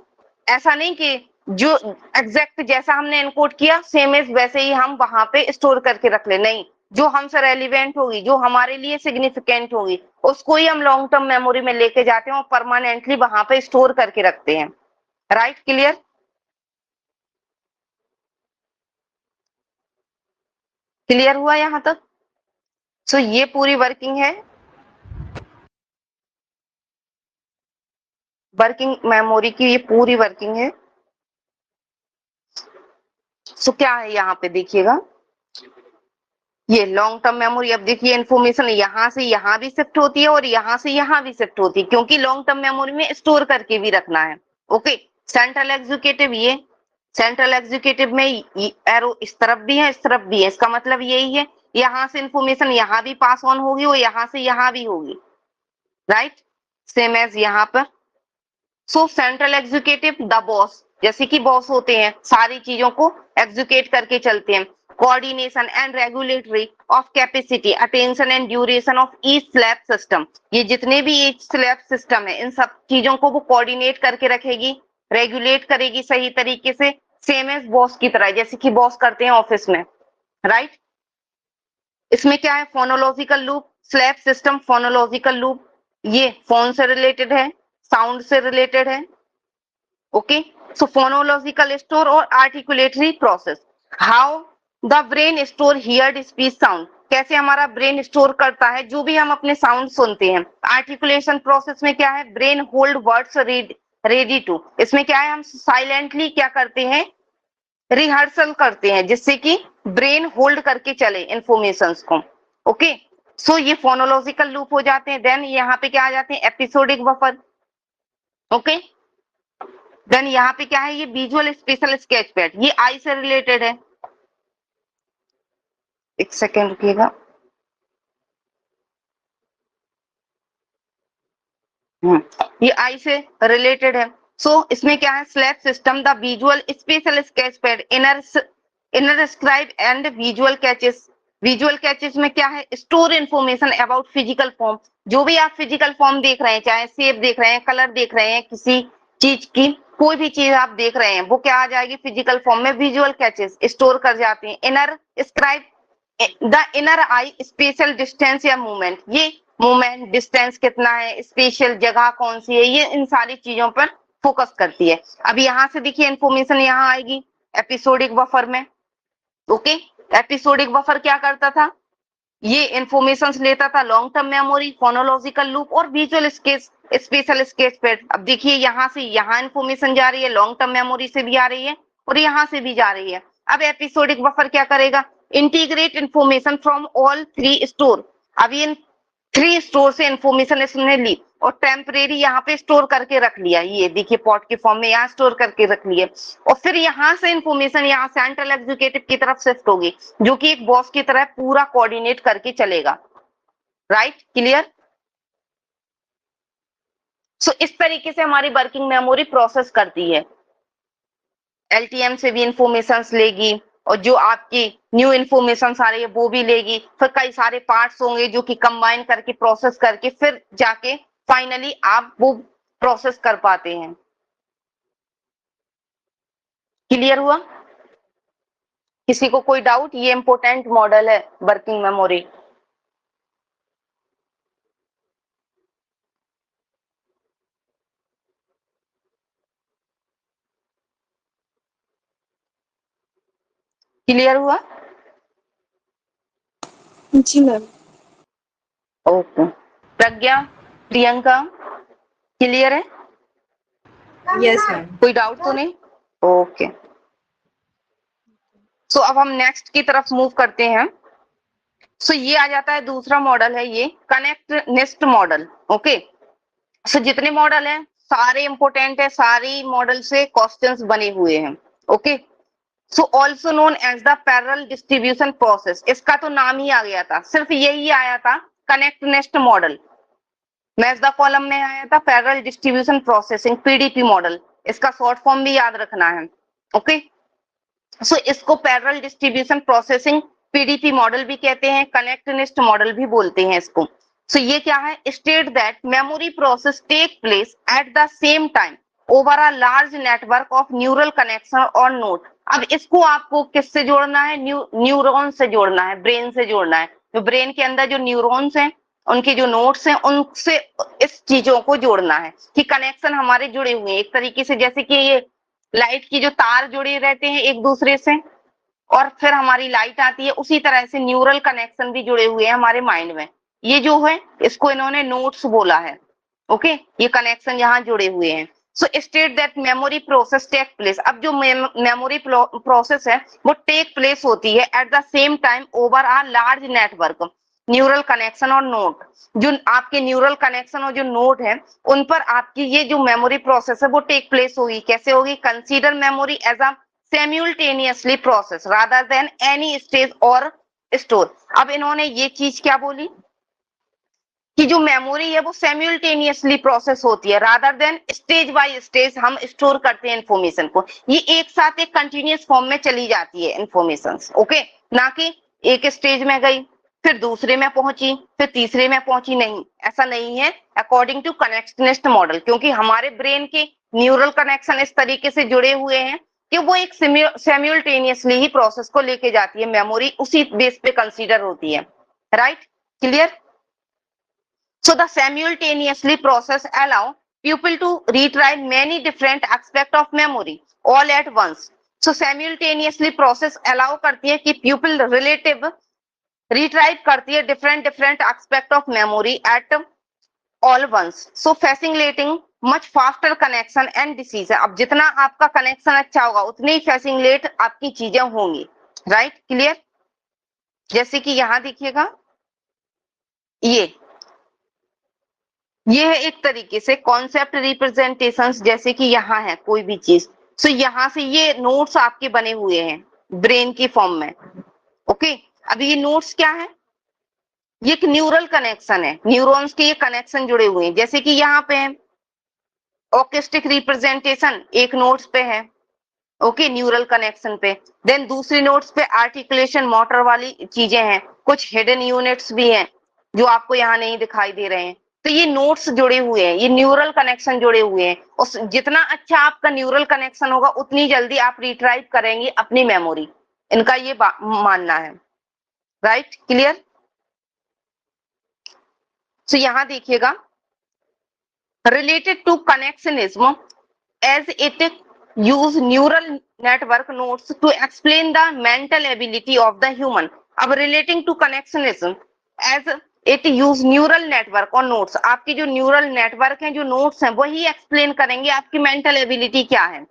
ऐसा नहीं कि जो एग्जैक्ट जैसा हमने इनकोड किया सेम एज वैसे ही हम वहां पे स्टोर करके रख ले, नहीं, जो हमसे रेलिवेंट होगी, जो हमारे लिए सिग्निफिकेंट होगी, उसको ही हम लॉन्ग टर्म मेमोरी में लेके जाते हैं और परमानेंटली वहां पे स्टोर करके रखते हैं। Right, clear? क्लियर हुआ यहां तक? सो ये पूरी वर्किंग है, वर्किंग मेमोरी की ये पूरी वर्किंग है। सो क्या है यहाँ पे देखिएगा, ये लॉन्ग टर्म मेमोरी। अब देखिए इन्फॉर्मेशन यहाँ से यहाँ भी शिफ्ट होती है और यहाँ से यहाँ भी शिफ्ट होती है, क्योंकि लॉन्ग टर्म मेमोरी में स्टोर करके भी रखना है। ओके, सेंट्रल एग्जीक्यूटिव, ये सेंट्रल एग्जीक्यूटिव में एरो इस तरफ भी है इस तरफ भी है, इसका मतलब यही है यहाँ से इंफॉर्मेशन यहाँ भी पास ऑन होगी और यहाँ से यहाँ भी होगी। राइट, सेम एज यहाँ पर। सो सेंट्रल एग्जीक्यूटिव द बॉस, जैसे कि बॉस होते हैं, सारी चीजों को एग्जीक्यूट करके चलते हैं। Coordination and regulatory of capacity, attention and duration of each slab system, ये जितने भी ईच स्लैब सिस्टम है इन सब चीजों को वो कोऑर्डिनेट करके रखेगी, रेगुलेट करेगी सही तरीके से, सेम एज बॉस की तरह, जैसे कि बॉस करते हैं ऑफिस में। राइट, इसमें क्या है, phonological loop, slave system phonological loop, ये फोन से रिलेटेड है, साउंड से रिलेटेड है। ओके, सो फोनोलॉजिकल स्टोर और articulatory process, how the brain store heard speech sound, कैसे हमारा ब्रेन स्टोर करता है जो भी हम अपने साउंड सुनते हैं। आर्टिकुलेशन प्रोसेस में क्या है, brain hold words ready to, इसमें क्या है, हम साइलेंटली क्या करते हैं, रिहर्सल करते हैं, जिससे कि ब्रेन होल्ड करके चले इंफॉर्मेशंस को। ओके, सो ये फोनोलॉजिकल लूप हो जाते हैं। देन यहाँ पे क्या आ जाते हैं, एपिसोडिक बफर। ओके, देन यहाँ पे क्या है, ये विजुअल स्पेशल स्केच पैड, ये आई से रिलेटेड है। एक सेकेंड रुकिएगा, ये आई से रिलेटेड है। सो इसमें क्या है, slab system the visual special sketch pad, inner scribe and visual catches. Visual catches में क्या है, store information about physical form, जो भी आप फिजिकल फॉर्म देख रहे हैं, चाहे शेप देख रहे हैं, कलर देख रहे हैं, किसी चीज की कोई भी चीज आप देख रहे हैं, वो क्या आ जाएगी फिजिकल फॉर्म में, विजुअल कैचेस स्टोर कर जाते हैं। Inner scribe the inner I special distance या मूवमेंट, ये मूवमेंट डिस्टेंस कितना है, स्पेशल जगह कौन सी है, ये इन सारी चीजों पर फोकस करती है। अब यहाँ से देखिए इंफॉर्मेशन यहाँ आएगी एपिसोडिक बफर में। ओके, एपिसोडिक बफर क्या करता था, ये इंफॉर्मेशन लेता था long term memory, phonological loop और visual sketch spatial sketch pad. अब देखिए यहाँ से यहाँ इंफॉर्मेशन जा रही है, लॉन्ग टर्म मेमोरी से भी आ रही है और यहाँ से भी जा रही है। अब एपिसोडिक बफर क्या करेगा, integrate information from all three store, अब ये थ्री स्टोर से इंफॉर्मेशन इसने ली और टेम्परेरी यहाँ पे स्टोर करके रख लिया, ये देखिए पॉट के फॉर्म में यहाँ स्टोर करके रख लिया, और फिर यहाँ से इंफॉर्मेशन यहाँ सेंट्रल एग्जीक्यूटिव की तरफ शिफ्ट होगी, जो कि एक बॉस की तरह पूरा कोऑर्डिनेट करके चलेगा। Right, clear? सो इस तरीके से हमारी वर्किंग मेमोरी प्रोसेस करती है, एलटीएम से भी इंफॉर्मेशन लेगी और जो आपकी न्यू इंफॉर्मेशन आ रही है वो भी लेगी, फिर कई सारे पार्ट्स होंगे जो कि कंबाइन करके प्रोसेस करके फिर जाके फाइनली आप वो प्रोसेस कर पाते हैं। क्लियर हुआ? किसी को कोई डाउट? ये इंपॉर्टेंट मॉडल है वर्किंग मेमोरी। क्लियर हुआ? जी मैम। ओके, प्रज्ञा, प्रियंका, क्लियर है? Yes ma'am. कोई डाउट तो नहीं? ओके, सो अब हम नेक्स्ट की तरफ मूव करते हैं। सो ये आ जाता है दूसरा मॉडल है, ये कनेक्ट नेस्ट मॉडल। ओके, सो जितने मॉडल हैं सारे इंपॉर्टेंट है, सारी मॉडल से क्वेश्चंस बने हुए हैं। Okay, so also known as the parallel distribution process, इसका तो नाम ही आ गया था, सिर्फ यही आया था connect nest model, match the column में आया था parallel distribution processing PDP model, इसका शॉर्ट फॉर्म भी याद रखना है। ओके, सो इसको parallel distribution processing PDP model भी कहते हैं, कनेक्ट नेस्ट मॉडल भी बोलते हैं इसको। सो ये क्या है, state that memory process take place at the same time over a large network of neural connection और नोड। अब इसको आपको किससे जोड़ना है, न्यूरॉन से जोड़ना है, ब्रेन से जोड़ना है। जो ब्रेन के अंदर जो न्यूरॉन्स हैं, उनके जो नोड्स हैं, उनसे इस चीजों को जोड़ना है कि कनेक्शन हमारे जुड़े हुए हैं एक तरीके से, जैसे कि ये लाइट की जो तार जुड़े रहते हैं एक दूसरे से और फिर हमारी लाइट आती है, उसी तरह से न्यूरल कनेक्शन भी जुड़े हुए हैं हमारे माइंड में। ये जो है इसको इन्होंने नोड्स बोला है। ओके, ये कनेक्शन यहाँ जुड़े हुए हैं। So state that memory process take place. अब जो मेमोरी प्रोसेस है वो टेक प्लेस होती है eight the same time over a large network neural connection और नोड। जो आपके न्यूरल कनेक्शन और जो नोड है उन पर आपकी ये जो मेमोरी प्रोसेस है वो टेक प्लेस होगी। कैसे होगी, consider memory as a simultaneously process rather than any stage or store। अब इन्होंने ये चीज क्या बोली कि जो मेमोरी है वो simultaneously प्रोसेस होती है rather than stage by stage हम स्टोर करते हैं इंफॉर्मेशन को। ये एक साथ एक कंटिन्यूअस फॉर्म में चली जाती है इंफॉर्मेशन। ओके, ना कि एक स्टेज में गई फिर दूसरे में पहुंची फिर तीसरे में पहुंची, नहीं, ऐसा नहीं है अकॉर्डिंग टू कनेक्शनिस्ट मॉडल। क्योंकि हमारे ब्रेन के न्यूरल कनेक्शन इस तरीके से जुड़े हुए हैं कि वो एक सिम्युलटेनियसली ही प्रोसेस को लेके जाती है, मेमोरी उसी बेस पे कंसीडर होती है। Right, clear. So the simultaneously process allow people to retrieve many different aspect of memory all at once. So simultaneously process allow करती है कि पीपल रिलेटिव रिट्राइव करती है different different aspect of memory at all once, so facilitating much faster connection and decision. अब जितना आपका connection अच्छा होगा उतनी ही फैसिलिटेट आपकी चीजें होंगी। Right, clear. जैसे कि यहां देखिएगा, ये है एक तरीके से कॉन्सेप्ट रिप्रेजेंटेशंस, जैसे कि यहाँ है कोई भी चीज, सो यहाँ से ये नोट्स आपके बने हुए हैं ब्रेन की फॉर्म में। ओके, अब ये नोट्स क्या है, ये एक न्यूरल कनेक्शन है, न्यूरॉन्स के ये कनेक्शन जुड़े हुए हैं। जैसे कि यहाँ पे है ऑकेस्टिक रिप्रेजेंटेशन एक नोट्स पे है, ओके, न्यूरल कनेक्शन पे। देन दूसरी नोट्स पे आर्टिकुलेशन मोटर वाली चीजें हैं, कुछ हिडन यूनिट्स भी हैं जो आपको यहाँ नहीं दिखाई दे रहे हैं। तो ये नोट्स जुड़े हुए हैं, ये न्यूरल कनेक्शन जुड़े हुए हैं, और जितना अच्छा आपका न्यूरल कनेक्शन होगा उतनी जल्दी आप रिट्राइव करेंगे अपनी मेमोरी, इनका ये मानना है। Right, clear. तो यहाँ देखिएगा, related to connectionism as it use neural network nodes to explain the mental ability of the human। अब relating to connectionism as it use neural network और nodes, आपकी जो न्यूरल नेटवर्क है, जो नोड्स हैं, वही एक्सप्लेन करेंगे आपकी मेंटल एबिलिटी क्या है।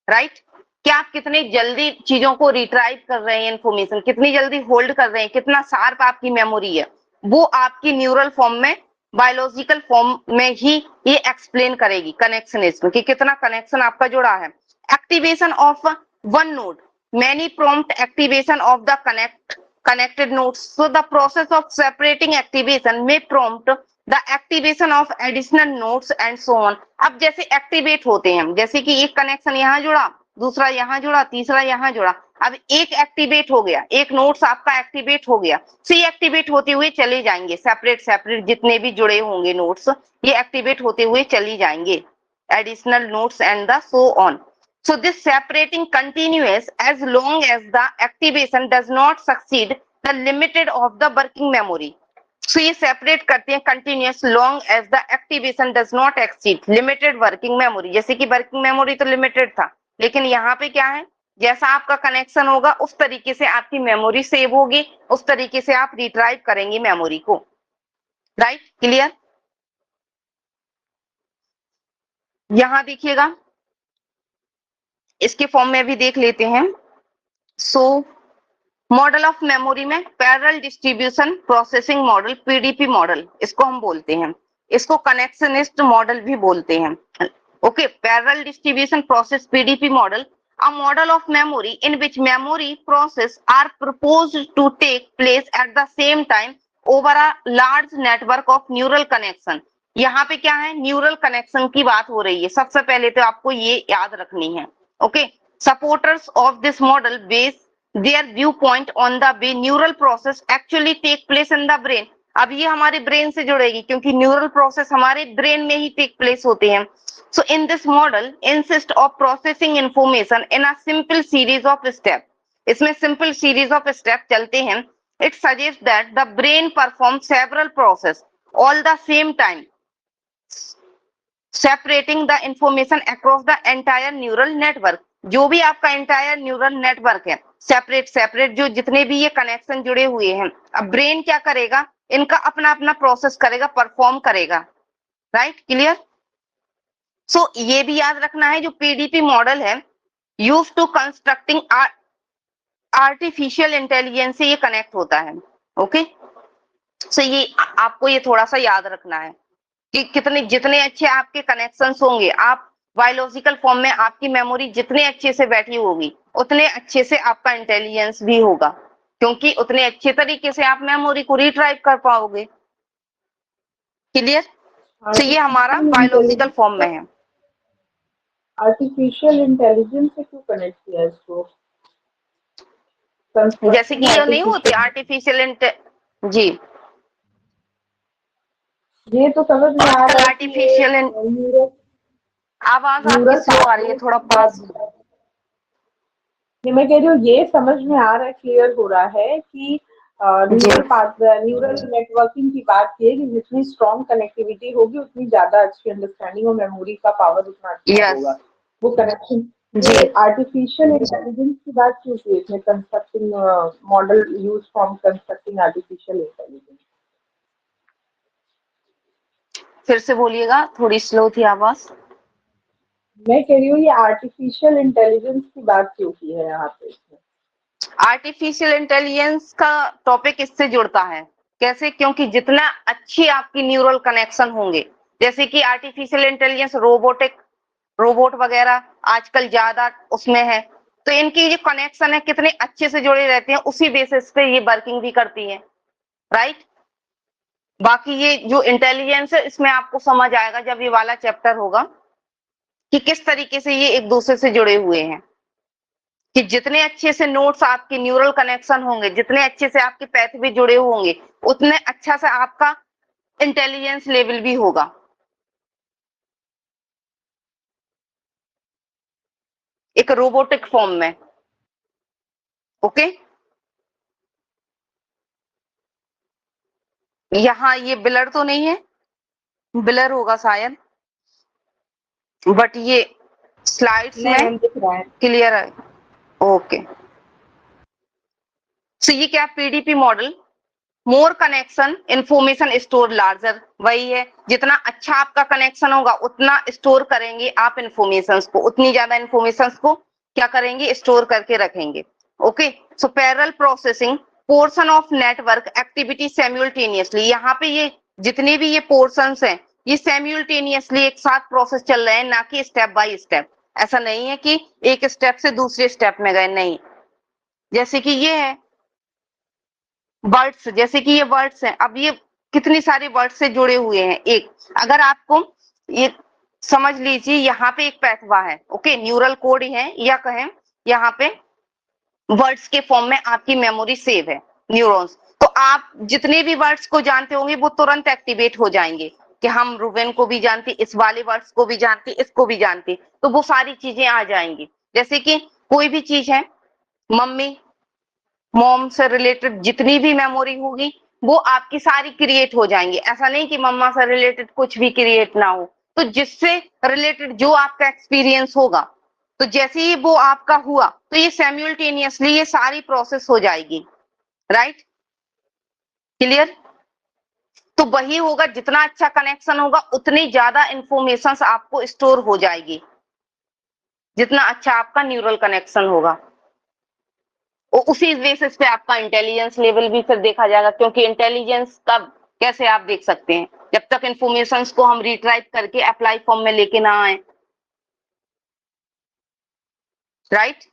राइट, क्या आप कितनी जल्दी चीजों को रिट्राइव कर रहे हैं, इंफॉर्मेशन कितनी जल्दी होल्ड कर रहे हैं, कितना शार्प आपकी मेमोरी है, वो आपकी न्यूरल फॉर्म में, बायोलॉजिकल फॉर्म में ही ये एक्सप्लेन करेगी कनेक्शनिज्म कि कितना कनेक्शन आपका जुड़ा है। Activation of one node many prompt activation of the connected nodes, so the process of separating activation may prompt the activation of additional nodes and so on। अब जैसे एक्टिवेट होते हैं, जैसे कि एक कनेक्शन यहाँ जुड़ा, दूसरा यहाँ जुड़ा, तीसरा यहाँ जुड़ा, अब एक एक्टिवेट हो गया, एक नोड्स आपका एक्टिवेट हो गया, सी एक्टिवेट होते हुए चले जाएंगे, सेपरेट सेपरेट जितने भी जुड़े होंगे नोड्स, ये एक्टिवेट होते हुए चली जाएंगे, additional nodes and the so on. So this separating continues as long as the activation does not succeed the limited of the working memory। So ये separate करते हैं continuous long as the activation does not exceed limited working memory। जैसे कि working memory तो limited था, लेकिन यहाँ पे क्या है, जैसा आपका कनेक्शन होगा उस तरीके से आपकी मेमोरी सेव होगी, उस तरीके से आप रिट्राइव करेंगे मेमोरी को। Right, clear. यहाँ देखिएगा, इसके फॉर्म में भी देख लेते हैं। सो मॉडल ऑफ मेमोरी में parallel distribution processing model, PDP model इसको हम बोलते हैं, इसको कनेक्शनिस्ट मॉडल भी बोलते हैं। Okay, parallel distribution process PDP model, a model of memory in which memory process are proposed to take place at the same time over a large network of neural connection. यहाँ पे क्या है, neural connection की बात हो रही है, सबसे पहले तो आपको ये याद रखनी है। Okay, supporters of this model base their viewpoint on the way neural process actually take place in the brain। अब ये हमारे ब्रेन से जुड़ेगी क्योंकि न्यूरल प्रोसेस हमारे ब्रेन में ही टेक प्लेस होते हैं. So in this model insist of processing information in a simple series of steps. इसमें simple series of steps चलते हैं. It suggests that the brain performs several processes all the same time, separating the information across the entire neural network. जो भी आपका entire neural network है, separate जो जितने भी ये कनेक्शन जुड़े हुए हैं, अब ब्रेन क्या करेगा, इनका अपना अपना प्रोसेस करेगा, परफॉर्म करेगा. Right, clear. सो ये भी याद रखना है, जो पीडीपी मॉडल है use to constructing artificial intelligence से ये कनेक्ट होता है. ओके, सो ये आपको ये थोड़ा सा याद रखना है कि कितने जितने अच्छे आपके कनेक्शंस होंगे, आप बायोलॉजिकल फॉर्म में आपकी मेमोरी जितने अच्छे से बैठी होगी उतने अच्छे से आपका इंटेलिजेंस भी होगा, क्योंकि उतने अच्छे तरीके से आप मेमोरी को रिट्राइव कर पाओगे. क्लियर. तो ये हमारा बायोलॉजिकल फॉर्म में है. आर्टिफिशियल इंटेलिजेंस से क्यों कनेक्ट किया इसको? जैसे कि जो नहीं होती आर्टिफिशियल जी, ये तो समझ में आ रहा है. आर्टिफिशियल आवाज आपकी स्लो आ रही है, थोड़ा पास. ये मैं कह रही हूँ, ये समझ में आ रहा है, क्लियर हो रहा है कि न्यूरल नेटवर्किंग की बात की है कि जितनी स्ट्रॉन्ग कनेक्टिविटी होगी उतनी ज्यादा अच्छी अंडरस्टैंडिंग और मेमोरी का पावर उतना अच्छा होगा. वो कनेक्शन जी. आर्टिफिशियल इंटेलिजेंस की बात क्यों की इसमें, constructing model use from constructing artificial intelligence? फिर से बोलिएगा, थोड़ी स्लो थी आवाज. मैं कह रही हूँ ये आर्टिफिशियल इंटेलिजेंस की बात क्यों की है यहाँ पे? आर्टिफिशियल इंटेलिजेंस का टॉपिक इससे जुड़ता है. कैसे? क्योंकि जितना अच्छी आपकी न्यूरल कनेक्शन होंगे, जैसे कि आर्टिफिशियल इंटेलिजेंस रोबोट वगैरह आजकल ज्यादा उसमें है, तो इनकी जो कनेक्शन है कितने अच्छे से जुड़े रहते हैं, उसी बेसिस पे ये वर्किंग भी करती है. राइट. बाकी ये जो इंटेलिजेंस है इसमें आपको समझ आएगा जब ये वाला चैप्टर होगा कि किस तरीके से ये एक दूसरे से जुड़े हुए हैं, कि जितने अच्छे से नोट्स आपके न्यूरल कनेक्शन होंगे, जितने अच्छे से आपके पैथवे जुड़े होंगे, उतने अच्छा से आपका इंटेलिजेंस लेवल भी होगा. एक रोबोटिक फॉर्म में. ओके, यहाँ ये ब्लर तो नहीं है, ब्लर होगा शायद, बट ये स्लाइड्स में क्लियर है. ओके, सो ये क्या, पीडीपी मॉडल, मोर कनेक्शन इंफॉर्मेशन स्टोर लार्जर. वही है, जितना अच्छा आपका कनेक्शन होगा उतना स्टोर करेंगे आप इंफॉर्मेशन को, उतनी ज्यादा इंफॉर्मेशन को क्या करेंगे, स्टोर करके रखेंगे. Okay, so parallel processing portion of network activity simultaneously. यहाँ पे ये जितने भी ये पोर्शंस हैं ये साइमल्टेनियसली एक साथ प्रोसेस चल रहे हैं, ना कि स्टेप बाय स्टेप. ऐसा नहीं है कि एक स्टेप से दूसरे स्टेप में गए, नहीं. जैसे कि ये है वर्ड्स, जैसे कि ये वर्ड्स हैं, अब ये कितनी सारे वर्ड से जुड़े हुए हैं. एक अगर आपको ये समझ लीजिए, यहाँ पे एक पैथवा है. ओके, न्यूरल कोड है, या कहें यहाँ पे वर्ड्स के फॉर्म में आपकी मेमोरी सेव है, न्यूरॉन्स. तो आप जितने भी वर्ड्स को जानते होंगे वो तुरंत एक्टिवेट हो जाएंगे कि हम रुबेन को भी जानती, इस वाले वर्ड्स को भी जानती, इसको भी जानती, तो वो सारी चीजें आ जाएंगी. जैसे कि कोई भी चीज है, मम्मी मॉम से रिलेटेड जितनी भी मेमोरी होगी वो आपकी सारी क्रिएट हो जाएंगी. ऐसा नहीं कि मम्मा से रिलेटेड कुछ भी क्रिएट ना हो. तो जिससे रिलेटेड जो आपका एक्सपीरियंस होगा, तो जैसे ही वो आपका हुआ तो ये साइमल्टेनियसली ये सारी प्रोसेस हो जाएगी. Right, clear. तो वही होगा, जितना अच्छा कनेक्शन होगा उतनी ज्यादा इंफॉर्मेशन आपको स्टोर हो जाएगी, जितना अच्छा आपका न्यूरल कनेक्शन होगा. उसी बेसिस पे आपका इंटेलिजेंस लेवल भी फिर देखा जाएगा, क्योंकि इंटेलिजेंस का कैसे आप देख सकते हैं जब तक इंफॉर्मेशन को हम रिट्राइव करके अप्लाई फॉर्म में लेके ना आए. Right,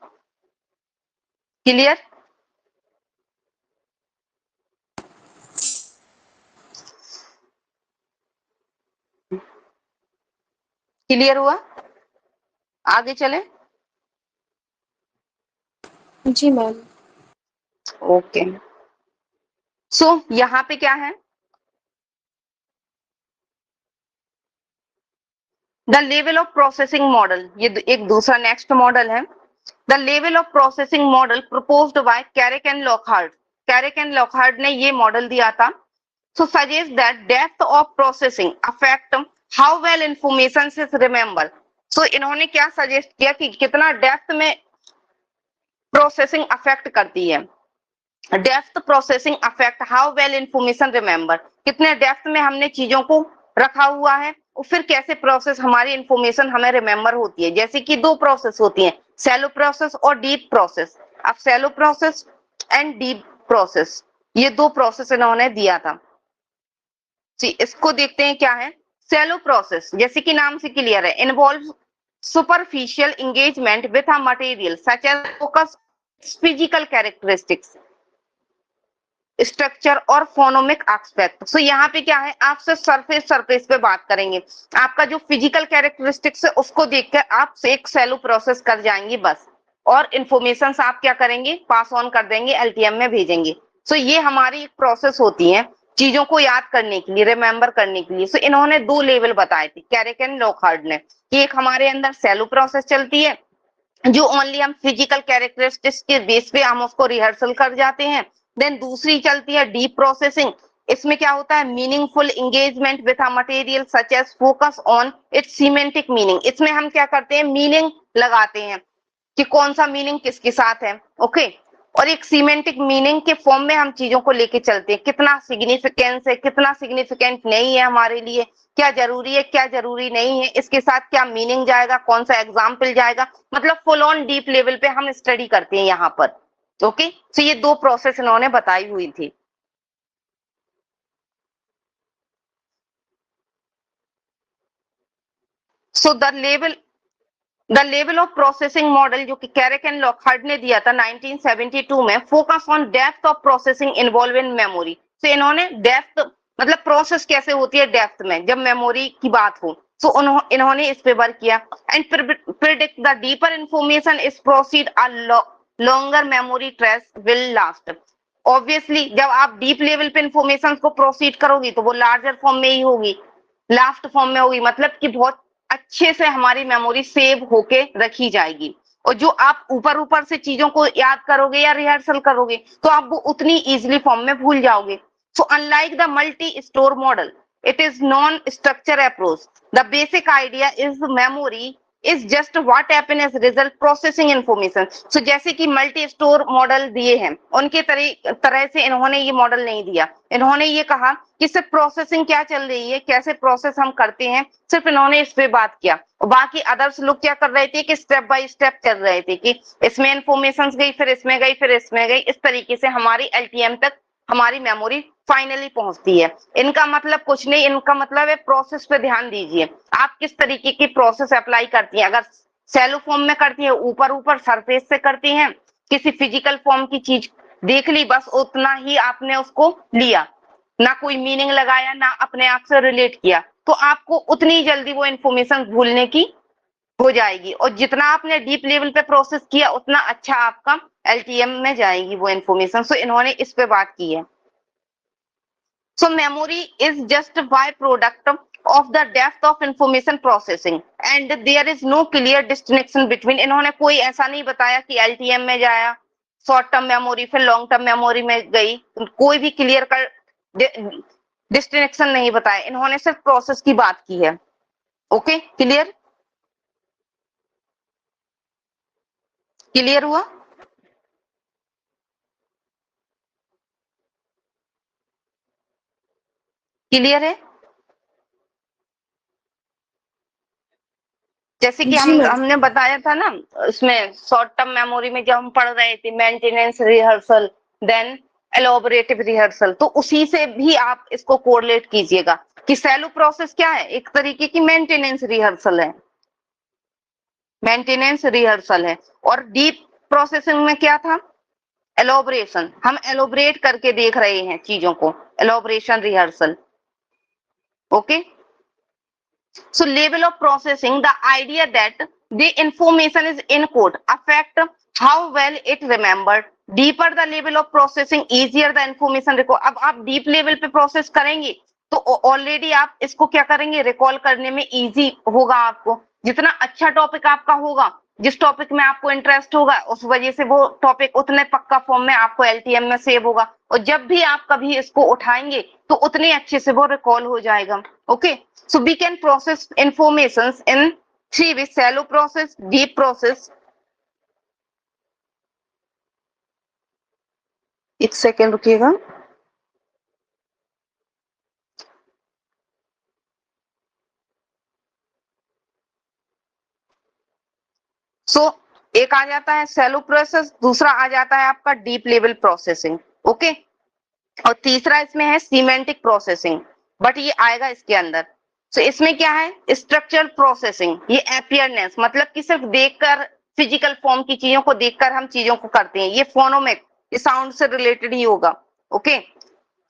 clear. क्लियर हुआ, आगे चले. जी मैम. ओके, सो यहाँ पे क्या है, the level of processing model, ये एक दूसरा नेक्स्ट मॉडल है। The level of processing model proposed by Craik and Lockhart, Craik and Lockhart ने ये मॉडल दिया था। So suggest that depth of processing affect how well information is remember. So इन्होंने क्या सजेस्ट किया कि कितना डेप्थ में प्रोसेसिंग अफेक्ट करती है। Depth processing affect how well information remember, कितने डेप्थ में हमने चीजों को रखा हुआ है और फिर कैसे प्रोसेस हमारी इंफॉर्मेशन हमें रिमेंबर होती है। जैसे कि दो प्रोसेस होती हैं, शैलो प्रोसेस और डीप प्रोसेस। अब shallow process and deep process, ये दो प्रोसेस इन्होंने दिया था। जी, इसको देखते हैं क्या है। शैलो प्रोसेस जैसे कि नाम से क्लियर है, involve superficial engagement with a material such as focus physical characteristics structure और फोनोमिक एस्पेक्ट। सो यहाँ पे क्या है, आपसे सरफेस पे बात करेंगे, आपका जो फिजिकल कैरेक्टरिस्टिक्स है उसको देखकर आप एक शैलो प्रोसेस कर जाएंगे बस, और इंफॉर्मेशन आप क्या करेंगे, पास ऑन कर देंगे, एलटीएम में भेजेंगे। सो ये हमारी एक प्रोसेस होती है चीजों को याद करने के लिए, रिमेंबर करने के लिए। सो इन्होंने दो लेवल बताए थे कैरिक एंड लॉकहार्ट ने, कि एक हमारे अंदर शैलो प्रोसेस चलती है जो ओनली हम फिजिकल कैरेक्टरिस्टिक्स के बेस पे हम उसको रिहर्सल कर जाते हैं। देन दूसरी चलती है डीप प्रोसेसिंग, इसमें क्या होता है, meaningful engagement with a material such as focus on its semantic meaning. इसमें हम क्या करते हैं, मीनिंग लगाते हैं कि कौन सा मीनिंग किसके साथ है, ओके। और एक सीमेंटिक मीनिंग के फॉर्म में हम चीजों को लेके चलते हैं, कितना सिग्निफिकेंस है, कितना सिग्निफिकेंट नहीं है हमारे लिए, क्या जरूरी है, क्या जरूरी नहीं है, इसके साथ क्या मीनिंग जाएगा, कौन सा एग्जाम्पल जाएगा, मतलब फुल ऑन डीप लेवल पे हम स्टडी करते हैं यहाँ पर, ओके। तो ये दो प्रोसेस इन्होंने बताई हुई थी। So the level of processing model जो कि कैरिक एंड लॉकहार्ट ने दिया था 1972 में, focus on depth of processing involve in memory. तो इन्होंने डेप्थ मतलब प्रोसेस कैसे होती है डेप्थ में जब मेमोरी की बात हो, तो इन्होंने इस पे वर्क किया। And predict the deeper information is proceed a longer memory trace will last. Obviously जब आप डीप लेवल पे इंफॉर्मेशन को प्रोसीड करोगी तो वो लार्जर फॉर्म में ही होगी, लास्ट फॉर्म में होगी, मतलब कि बहुत अच्छे से हमारी मेमोरी सेव होके रखी जाएगी। और जो आप ऊपर ऊपर से चीजों को याद करोगे या रिहर्सल करोगे तो आप वो उतनी इजीली फॉर्म में भूल जाओगे। So unlike the multi store model, it is non-structure approach. The basic idea is memory is just what happen as result processing information. So जैसे कि मल्टी स्टोर मॉडल दिए हैं उनके तरह से इन्होंने ये मॉडल नहीं दिया। इन्होंने ये कहा कि सिर्फ प्रोसेसिंग क्या चल रही है, कैसे प्रोसेस हम करते हैं, सिर्फ इन्होंने इस पे बात किया। और बाकी अदर्स लोग क्या कर रहे थे कि स्टेप बाय स्टेप कर रहे थे कि इसमें इंफॉर्मेशन गई, फिर इसमें गई, फिर इसमें गई, इस तरीके से हमारी एलटीएम तक हमारी मेमोरी फाइनली पहुंचती है। इनका मतलब कुछ नहीं, इनका मतलब है प्रोसेस पे ध्यान दीजिए, आप किस तरीके की प्रोसेस अप्लाई करती हैं। अगर शैलो फॉर्म में करती है, ऊपर ऊपर सरफेस से करती हैं, किसी फिजिकल फॉर्म की चीज देख ली, बस उतना ही आपने उसको लिया, ना कोई मीनिंग लगाया, ना अपने आप से रिलेट किया, तो आपको उतनी जल्दी वो इंफॉर्मेशन भूलने की हो जाएगी। और जितना आपने डीप लेवल पे प्रोसेस किया उतना अच्छा आपका एलटीएम में जाएगी वो इंफॉर्मेशन। सो इन्होंने इस पे बात की है। So memory is just a byproduct of the depth of information processing and there is no clear distinction between। इन्होंने कोई ऐसा नहीं बताया कि एलटीएम में जाया, शॉर्ट टर्म मेमोरी, फिर लॉन्ग टर्म मेमोरी में गई, कोई भी क्लियर कर डिस्टिंक्शन नहीं बताया, इन्होंने सिर्फ प्रोसेस की बात की है। ओके, क्लियर, क्लियर हुआ? क्लियर है? जैसे कि जी मैम। हमने बताया था ना, इसमें शॉर्ट टर्म मेमोरी में जब हम पढ़ रहे थे maintenance rehearsal, then elaborative rehearsal, तो उसी से भी आप इसको कोरिलेट कीजिएगा कि शैलो प्रोसेस क्या है, एक तरीके की मेंटेनेंस रिहर्सल है, मेंटेनेंस रिहर्सल है। और डीप प्रोसेसिंग में क्या था, एलोबरेशन, हम एलोबरेट करके देख रहे हैं चीजों को, elaboration rehearsal, okay. So level of processing, the idea that the information is encoded affect how well it remembered. Deeper the level of processing, easier the information record. अब आप deep level पे process करेंगे तो already आप इसको क्या करेंगे, recall करने में इजी होगा आपको। जितना अच्छा टॉपिक आपका होगा, जिस टॉपिक में आपको इंटरेस्ट होगा, उस वजह से वो टॉपिक उतने पक्का फॉर्म में आपको एलटीएम में सेव होगा, और जब भी आप कभी इसको उठाएंगे तो उतने अच्छे से वो रिकॉल हो जाएगा। Okay, so we can process information in three way: shallow process, deep process. एक सेकेंड रुकिएगा। सो एक आ जाता है शैलो प्रोसेस, दूसरा आ जाता है आपका डीप लेवल प्रोसेसिंग। ओके, और तीसरा इसमें है सीमेंटिक प्रोसेसिंग, बट ये आएगा इसके अंदर। सो इसमें क्या है, स्ट्रक्चरल प्रोसेसिंग। ये अपियरनेस, मतलब कि सिर्फ देखकर, फिजिकल फॉर्म की चीजों को देखकर हम चीजों को करते हैं। ये फोनोमिक, ये साउंड से रिलेटेड ही होगा। ओके,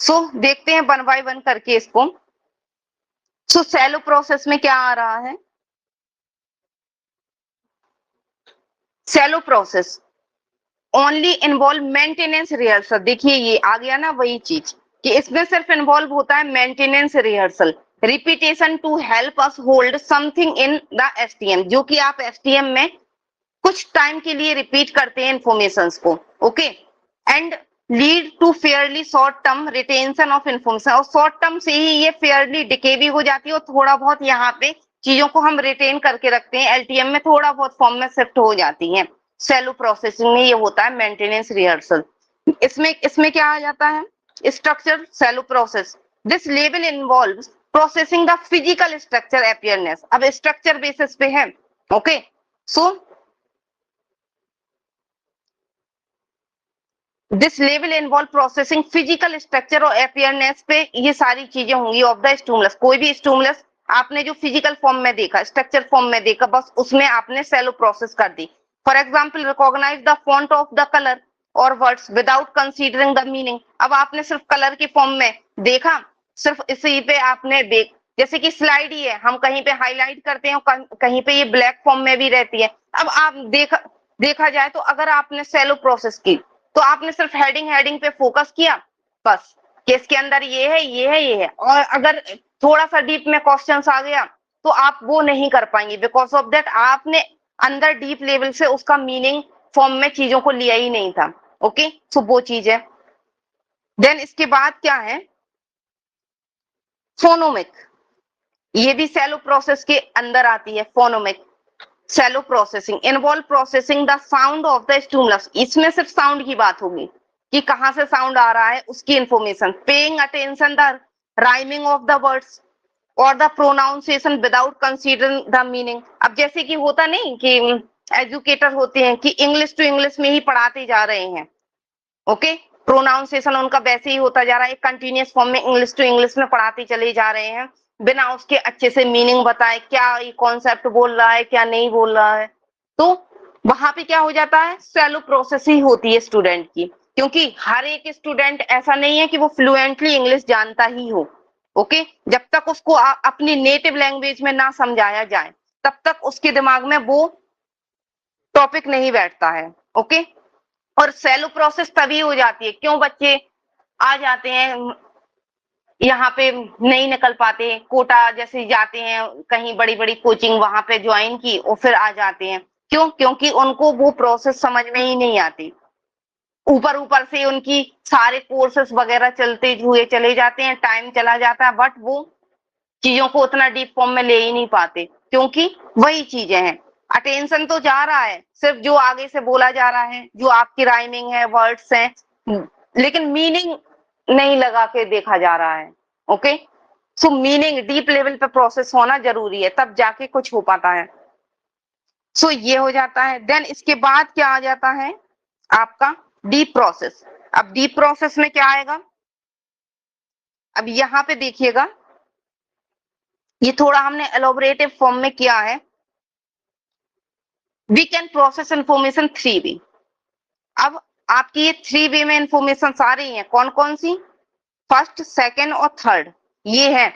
सो देखते हैं वन बाय वन करके इसको। सो शैलो प्रोसेस में क्या आ रहा है, shallow process only involve maintenance rehearsal. देखिए ये आ गया ना वही चीज, कि इसमें सिर्फ इन्वॉल्व होता है maintenance rehearsal, repetition to help us hold something in the STM, जो कि आप एसटीएम में कुछ टाइम के लिए रिपीट करते हैं इंफॉर्मेशंस को। Okay, and lead to fairly short term retention of information, और शॉर्ट टर्म से ही ये फेयरली डिके भी हो जाती है, और थोड़ा बहुत यहाँ पे चीजों को हम रिटेन करके रखते हैं, एलटीएम में थोड़ा बहुत फॉर्म में शिफ्ट हो जाती है। शैलो प्रोसेसिंग में ये होता है मेंटेनेंस रिहर्सल। इसमें इसमें क्या आ जाता है, structure shallow process. This level involve processing the physical structure appearance. अब स्ट्रक्चर बेसिस पे है। Okay, so this level involve processing physical structure और अपियरनेस पे ये सारी चीजें होंगी ऑफ द स्टिमुलस। कोई भी स्टिमुलस आपने जो फिजिकल फॉर्म में देखा, स्ट्रक्चर फॉर्म में देखा, बस उसमें आपने शैलो प्रोसेस कर दी। For example, recognize the font of the colour और words without considering the meaning. अब आपने सिर्फ कलर की फॉर्म में देखा, सिर्फ इसी पे आपने देख, जैसे कि स्लाइड ही है, हम कहीं पे हाईलाइट करते हैं, कहीं पे ये ब्लैक फॉर्म में भी रहती है। अब आप देखा जाए तो अगर आपने शैलो प्रोसेस की, तो आपने सिर्फ हेडिंग हेडिंग पे फोकस किया बस, कि इसके अंदर ये है, ये है, ये है, और अगर थोड़ा सा डीप में क्वेश्चंस आ गया तो आप वो नहीं कर पाएंगे, बिकॉज ऑफ दैट आपने अंदर डीप लेवल से उसका मीनिंग फॉर्म में चीजों को लिया ही नहीं था। ओके, सो वो चीज है। देन इसके बाद क्या है, फोनोमिक। ये भी शैलो प्रोसेस के अंदर आती है। Phonemic shallow processing involve processing the sound of the stimulus. इसमें सिर्फ साउंड की बात होगी, कि कहां से साउंड आ रहा है उसकी information. Paying attention the rhyming of the words और the pronunciation without considering the meaning. अब जैसे कि होता नहीं कि एजुकेटर होते हैं कि इंग्लिश टू इंग्लिश में ही पढ़ाते जा रहे हैं। ओके, प्रोनाउंसिएशन उनका वैसे ही होता जा रहा है, कंटिन्यूअस फॉर्म में इंग्लिश टू इंग्लिश में पढ़ाते चले जा रहे हैं, बिना उसके अच्छे से मीनिंग बताए, क्या ये कॉन्सेप्ट बोल रहा है, क्या नहीं बोल रहा है। तो वहां पे क्या हो जाता है, शैलो प्रोसेस ही होती है स्टूडेंट की, क्योंकि हर एक स्टूडेंट ऐसा नहीं है कि वो फ्लुएंटली इंग्लिश जानता ही हो। ओके, जब तक उसको अपनी नेटिव लैंग्वेज में ना समझाया जाए, तब तक उसके दिमाग में वो टॉपिक नहीं बैठता है। ओके, और शैलो प्रोसेस तभी हो जाती है, क्यों, बच्चे आ जाते हैं यहाँ पे नहीं निकल पाते, कोटा जैसे जाते हैं कहीं बड़ी बड़ी कोचिंग, वहां पे ज्वाइन की और फिर आ जाते हैं। क्यों, क्योंकि उनको वो प्रोसेस समझ में ही नहीं आती। ऊपर ऊपर से उनकी सारे कोर्सेस वगैरह चलते हुए चले जाते हैं, टाइम चला जाता है, बट वो चीजों को उतना डीप फॉर्म में ले ही नहीं पाते, क्योंकि वही चीजें हैं, अटेंशन तो जा रहा है सिर्फ जो आगे से बोला जा रहा है, जो आपकी राइमिंग है, वर्ड्स हैं, लेकिन मीनिंग नहीं लगा के देखा जा रहा है। ओके, सो मीनिंग डीप लेवल पे प्रोसेस होना जरूरी है, तब जाके कुछ हो पाता है। सो ये हो जाता है। देन इसके बाद क्या आ जाता है आपका डीप प्रोसेस। अब डीप प्रोसेस में क्या आएगा, अब यहाँ पे देखिएगा, ये थोड़ा हमने एलोबरेटिव फॉर्म में किया है। We can process information three way. अब आपकी ये थ्री वे में इंफॉर्मेशन आ रही है, कौन कौन सी, फर्स्ट, सेकंड और थर्ड, ये है।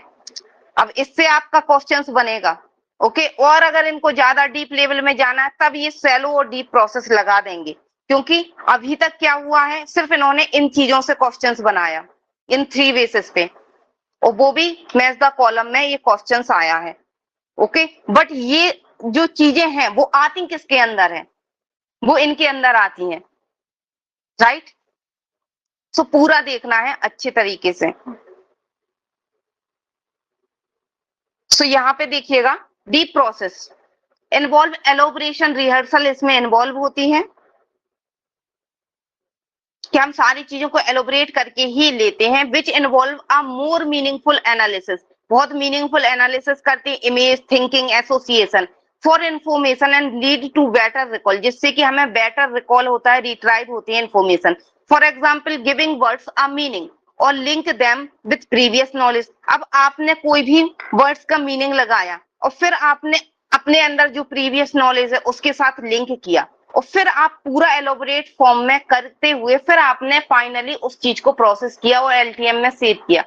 अब इससे आपका क्वेश्चंस बनेगा। ओके, और अगर इनको ज्यादा डीप लेवल में जाना है तब ये शैलो और डीप प्रोसेस लगा देंगे, क्योंकि अभी तक क्या हुआ है, सिर्फ इन्होंने इन चीजों से क्वेश्चंस बनाया इन थ्री बेसिस पे। और वो भी मैच द कॉलम में ये क्वेश्चंस आया है। ओके, बट ये जो चीजें हैं वो आती किसके अंदर है, वो इनके अंदर आती हैं, राइट। सो पूरा देखना है अच्छे तरीके से। सो यहाँ पे देखिएगा, deep process involve elaboration rehearsal, इसमें इन्वॉल्व होती है कि हम सारी चीजों को एलोबरेट करके ही लेते हैं, which involve a more meaningful analysis, बहुत मीनिंगफुल एनालिसिस करते हैं, image thinking association for information and lead to better recall, जिससे कि हमें बेटर रिकॉल होता है, रिट्राइव होती है information. For example giving words a meaning और link them with previous knowledge. अब आपने कोई भी वर्ड्स का मीनिंग लगाया और फिर आपने अपने अंदर जो प्रीवियस नॉलेज है उसके साथ लिंक किया और फिर आप पूरा एलोबरेट फॉर्म में करते हुए फिर आपने फाइनली उस चीज को प्रोसेस किया और एलटीएम में सेव किया।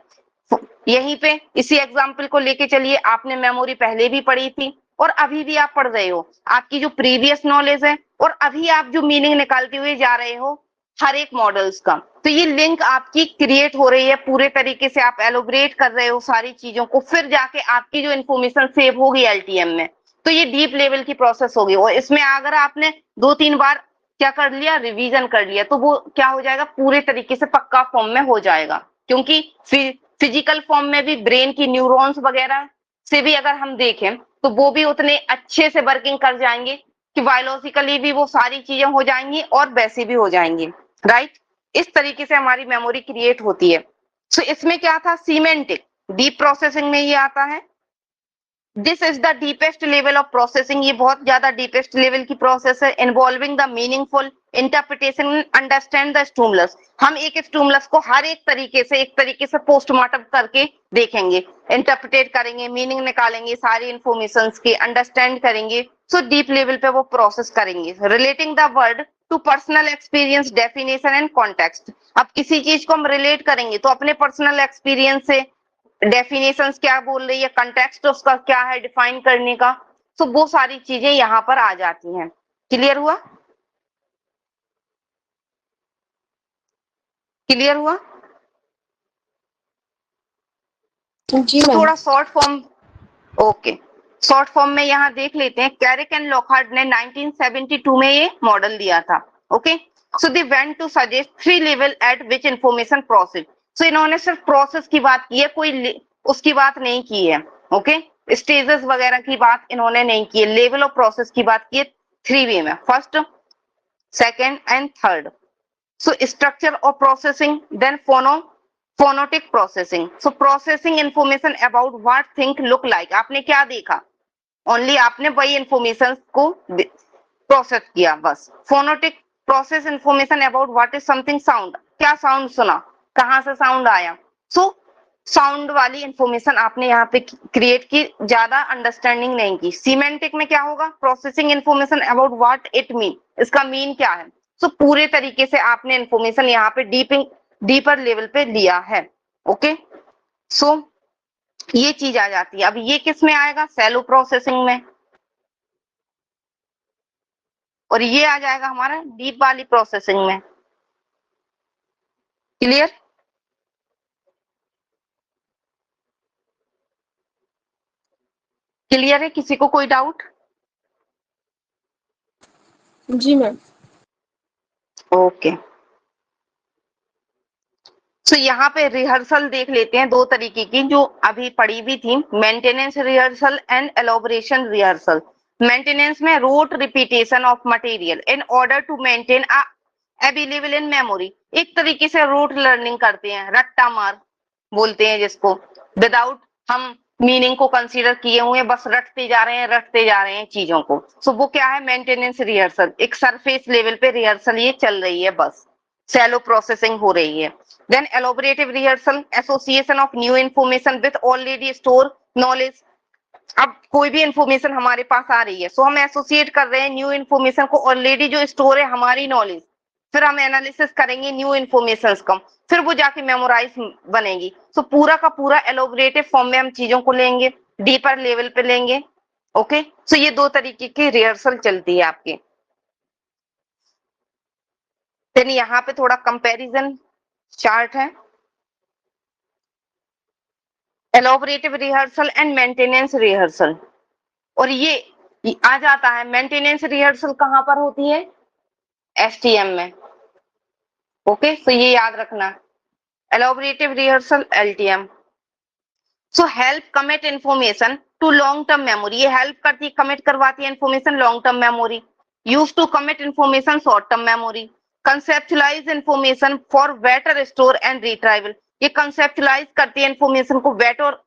यहीं पे इसी एग्जांपल को लेके चलिए, आपने मेमोरी पहले भी पढ़ी थी और अभी भी आप पढ़ रहे हो, आपकी जो प्रीवियस नॉलेज है और अभी आप जो मीनिंग निकालते हुए जा रहे हो हर एक मॉडल्स का, तो ये लिंक आपकी क्रिएट हो रही है, पूरे तरीके से आप एलोबरेट कर रहे हो सारी चीजों को, फिर जाके आपकी जो इन्फॉर्मेशन सेव होगी एलटीएम में, तो ये डीप लेवल की प्रोसेस होगी। और इसमें अगर आपने 2-3 बार क्या कर लिया, रिवीजन कर लिया, तो वो क्या हो जाएगा, पूरे तरीके से पक्का फॉर्म में हो जाएगा। क्योंकि फिजिकल फॉर्म में भी ब्रेन की न्यूरॉन्स वगैरह से भी अगर हम देखें तो वो भी उतने अच्छे से वर्किंग कर जाएंगे कि बायोलॉजिकली भी वो सारी चीजें हो जाएंगी और वैसे भी हो जाएंगी, राइट। इस तरीके से हमारी मेमोरी क्रिएट होती है। सो इसमें क्या था, सीमेंटिक डीप प्रोसेसिंग में ये आता है। This is the deepest level of processing, ये बहुत ज्यादा डीपेस्ट लेवल की प्रोसेस है, involving the meaningful interpretation, understand the stimulus. हम एक स्टिमुलस को हर एक तरीके से पोस्टमार्टम करके देखेंगे, इंटरप्रिटेट करेंगे, मीनिंग निकालेंगे, सारी इंफॉर्मेशन की अंडरस्टैंड करेंगे। सो डीप लेवल पे वो प्रोसेस करेंगे, relating the word to personal experience, definition and context. अब किसी चीज को हम रिलेट करेंगे तो अपने पर्सनल एक्सपीरियंस से डेफिनेशंस क्या बोल रही है, कंटेक्स्ट उसका क्या है डिफाइन करने का, तो वो सारी चीजें यहाँ पर आ जाती हैं। क्लियर हुआ, क्लियर हुआ। जी तो मैम। थोड़ा short form, okay, short form में यहाँ देख लेते हैं। कैरिक एंड लॉकहार्ट ने 1972 में ये मॉडल दिया था। Okay, so they went to suggest 3 level at which information process. So इन्होंने सिर्फ प्रोसेस की बात की है, कोई उसकी बात नहीं की है। ओके, स्टेजेस वगैरह की बात इन्होंने नहीं की है, लेवल ऑफ प्रोसेस की बात की है 3 वे में, first, second and third. So structure of processing, then phonetic processing. So processing information about what think look like, आपने क्या देखा, ओनली आपने वही इंफॉर्मेशन को प्रोसेस किया बस। Phonetic process information about what is something sound, क्या साउंड सुना, कहां से साउंड आया, सो साउंड वाली इंफॉर्मेशन आपने यहाँ पे क्रिएट की, ज्यादा अंडरस्टैंडिंग नहीं की। सीमेंटिक में क्या होगा, processing information about what it mean, इसका मीन क्या है। सो पूरे तरीके से आपने इंफॉर्मेशन यहाँ पे डीपर लेवल पे लिया है। ओके, सो ये चीज आ जाती है। अब ये किस में आएगा, सैलो प्रोसेसिंग में, और ये आ जाएगा हमारा डीप वाली प्रोसेसिंग में। क्लियर, क्लियर है, किसी को कोई डाउट। जी मैम। ओके, सो यहाँ पे रिहर्सल देख लेते हैं, 2 तरीके की जो अभी पढ़ी भी थी, maintenance rehearsal and elaboration rehearsal. Maintenance में rote repetition of material in order to maintain available in memory, एक तरीके से रूट लर्निंग करते हैं, रट्टा मार बोलते हैं जिसको, विदाउट हम मीनिंग को कंसीडर किए हुए बस रटते जा रहे हैं चीजों को। सो वो क्या है, मेंटेनेंस रिहर्सल, एक सरफेस लेवल पे रिहर्सल ये चल रही है, बस शैलो प्रोसेसिंग हो रही है। Then elaborative rehearsal, association of new information with already store knowledge. अब कोई भी इंफॉर्मेशन हमारे पास आ रही है, सो हम एसोसिएट कर रहे हैं न्यू इंफॉर्मेशन को ऑलरेडी जो स्टोर है हमारी नॉलेज, फिर हम एनालिसिस करेंगे न्यू इंफॉर्मेशन का, फिर वो जाके मेमोराइज बनेगी। सो पूरा का पूरा एलोबरेटिव फॉर्म में हम चीजों को लेंगे, डीपर लेवल पे लेंगे। ओके, सो ये 2 तरीके की रिहर्सल चलती है आपकी। देन यहाँ पे थोड़ा कंपैरिजन चार्ट है। एलोबरेटिव रिहर्सल एंड मेंटेनेंस रिहर्सल। और ये आ जाता है मेंटेनेंस रिहर्सल कहाँ पर होती है, एसटीएम में। ओके, तो ये याद रखना, elaborative rehearsal LTM. So help commit information to long term memory, ये हेल्प करती है, कमिट करवाती है information long term memory. Use to commit information short term memory. Conceptualize information for better store and retrieval, ये conceptualize करती है information को better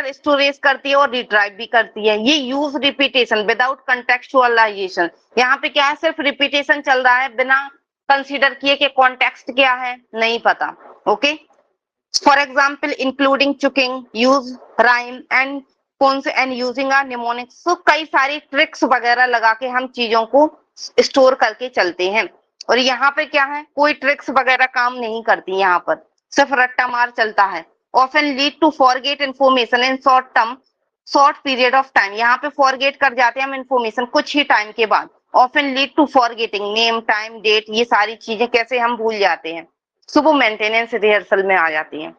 storage करती है और रिट्राइव भी करती है। ये यूज रिपीटेशन विदाउट कंटेक्चुअलाइजेशन, यहाँ पे क्या है, सिर्फ रिपीटेशन चल रहा है बिना कंसीडर किए कि कॉन्टेक्स्ट क्या है, नहीं पता। Okay, for example including chunking, use rhyme and कौन से एंड यूजिंग आ निमोनिक्स। तो कई सारी ट्रिक्स वगैरह लगा के हम चीजों को स्टोर करके चलते हैं। और यहाँ पे क्या है, कोई ट्रिक्स वगैरह काम नहीं करती, यहाँ पर सिर्फ रट्टा मार चलता है। Often lead to forget information in short period of time, यहाँ पे फॉरगेट कर जाते हैं हम इंफॉर्मेशन कुछ ही टाइम के बाद। Often lead to forgetting name time date, ये सारी चीजें कैसे हम भूल जाते हैं, सो वो मेंटेनेंस रिहर्सल में आ जाती है।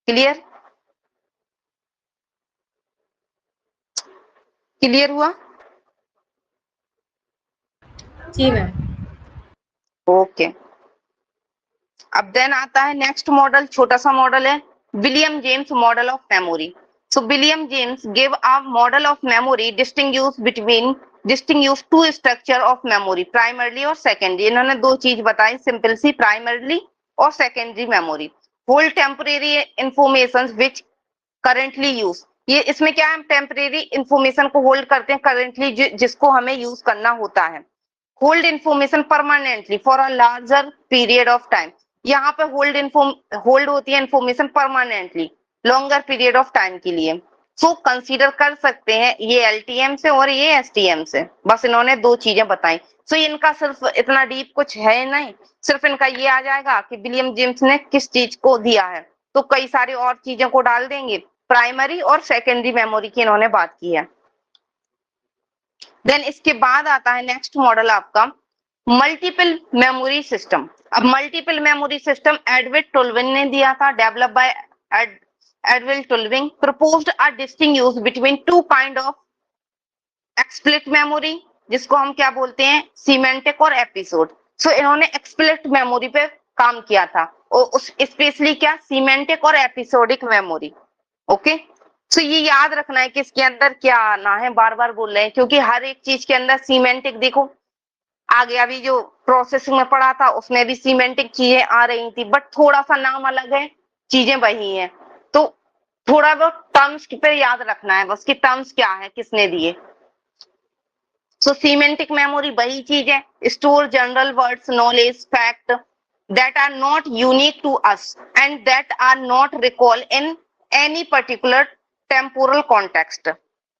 क्लियर, क्लियर हुआ? जी मैम। ओके, अब देन आता है नेक्स्ट मॉडल, छोटा सा मॉडल है William James model of memory. So William James give a model of memory distinguish to structure of memory primarily और सेकेंडरी। इन्होंने दो चीज बताई सिंपल सी, प्राइमरली और secondary memory. Hold temporary information which currently use, ये इसमें क्या है, टेम्परेरी इंफॉर्मेशन को होल्ड करते हैं करेंटली जिसको हमें यूज करना होता है। Hold information permanently for a larger period of time, यहाँ पे होल्ड होती है information permanently longer period of time के लिए। सो कंसीडर कर सकते हैं ये एलटीएम से और ये एसटीएम से, बस इन्होंने दो चीजें बताई। सो इनका सिर्फ इतना डीप कुछ है नहीं, सिर्फ इनका ये आ जाएगा कि विलियम जेम्स ने किस चीज को दिया है, तो कई सारी और चीजों को डाल देंगे। प्राइमरी और सेकेंडरी मेमोरी की इन्होंने बात की है। देन इसके बाद आता है नेक्स्ट मॉडल आपका मल्टीपल मेमोरी सिस्टम। अब multiple memory system Edwin Tulving ने दिया था, develop by Edwin Tulving, proposed a distinct between two kind of explicit memory, जिसको हम क्या बोलते हैं, सीमेंटिक और एपिसोड। सो इन्होंने एक्सप्लिट मेमोरी पे काम किया था, और उस स्पेशली क्या, सीमेंटिक और एपिसोडिक मेमोरी। ओके, तो ये याद रखना है कि इसके अंदर क्या आना है, बार बार बोल रहे हैं क्योंकि हर एक चीज के अंदर सीमेंटिक, देखो आगे अभी जो प्रोसेसिंग में पढ़ा था उसमें भी सीमेंटिक चीजें आ रही थी, बट थोड़ा सा नाम अलग है, चीजें वही हैं। तो थोड़ा बहुत टर्म्स पे याद रखना है बस कि टर्म्स क्या है, किसने दिए। सो सीमेंटिक मेमोरी वही चीज है, store general words knowledge fact that are not unique to us and that are not recall in any particular temporal context.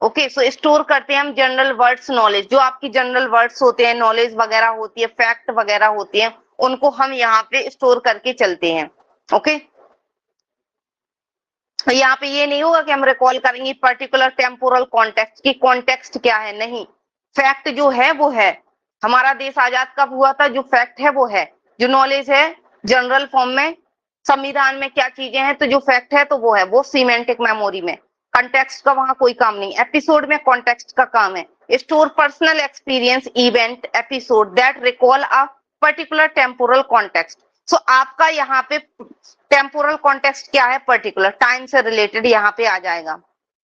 Okay, so store करते हैं हम जनरल वर्ड्स नॉलेज, जो आपकी जनरल वर्ड्स होते हैं, नॉलेज वगैरह होती है, फैक्ट वगैरह होती है, उनको हम यहाँ पे स्टोर करके चलते हैं। ओके, तो यहाँ पे ये नहीं होगा कि हम रिकॉल करेंगे पर्टिकुलर टेम्पोरल कॉन्टेक्स्ट की, कॉन्टेक्स्ट क्या है, नहीं, फैक्ट जो है वो है, हमारा देश आजाद कब हुआ था, जो फैक्ट है वो है, जो नॉलेज है जनरल फॉर्म में संविधान में क्या चीजें हैं, तो जो फैक्ट है तो वो है, वो सीमेंटिक मेमोरी में। कॉन्टेक्स्ट का वहां कोई काम नहीं, एपिसोड में कॉन्टेक्स्ट का काम है। Store personal experience event episode that recall a particular temporal context. So आपका यहाँ पे टेम्पोरल कॉन्टेक्स्ट क्या है, पर्टिकुलर टाइम से रिलेटेड यहाँ पे आ जाएगा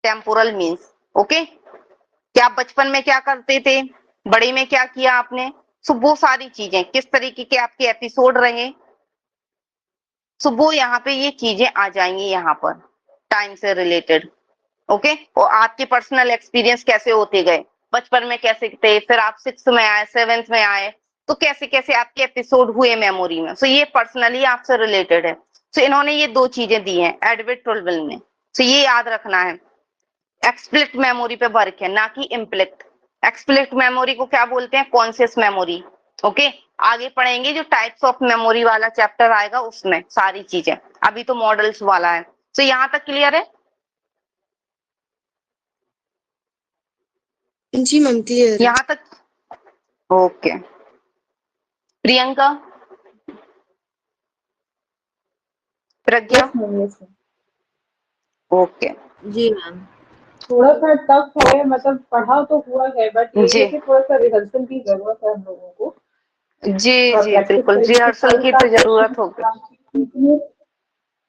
टेम्पोरल मीन्स। ओके, क्या बचपन में क्या करते थे, बड़े में क्या किया आपने, सो वो सारी चीजें, किस तरीके के आपके एपिसोड रहे, सो वो यहाँ पे ये चीजें आ जाएंगी यहाँ पर टाइम से रिलेटेड। ओके, और आपके पर्सनल एक्सपीरियंस कैसे होते गए, बचपन में कैसे थे, फिर आप 6th में आए, 7th में आए, तो कैसे कैसे आपके एपिसोड हुए मेमोरी में, सो ये पर्सनली आपसे रिलेटेड है। सो इन्होंने ये दो चीजें दी हैं एडविन टोल्विन ने, सो ये याद रखना है। एक्सप्लिट मेमोरी पे वर्क है, ना कि इम्प्लिक्ट। एक्सप्लिट मेमोरी को क्या बोलते हैं, कॉन्शियस मेमोरी। ओके, आगे पढ़ेंगे जो टाइप्स ऑफ मेमोरी वाला चैप्टर आएगा उसमें सारी चीजें, अभी तो मॉडल्स वाला है। तो यहाँ तक क्लियर है? जी मैम क्लियर है। यहाँ तक okay. Priyanka, Pragya, yes ma'am, yes ma'am. Okay जी मैम। थोड़ा सा टफ है, मतलब पढ़ा तो हुआ है, बट ये जी है कि थोड़ा सा रिहर्सल की जरूरत है हम लोगों को, जी और जी प्रैक्टिस बिल्कुल, करेंगे तो रिहर्सल कल की का तो जरूरत होगी। क्वेश्चन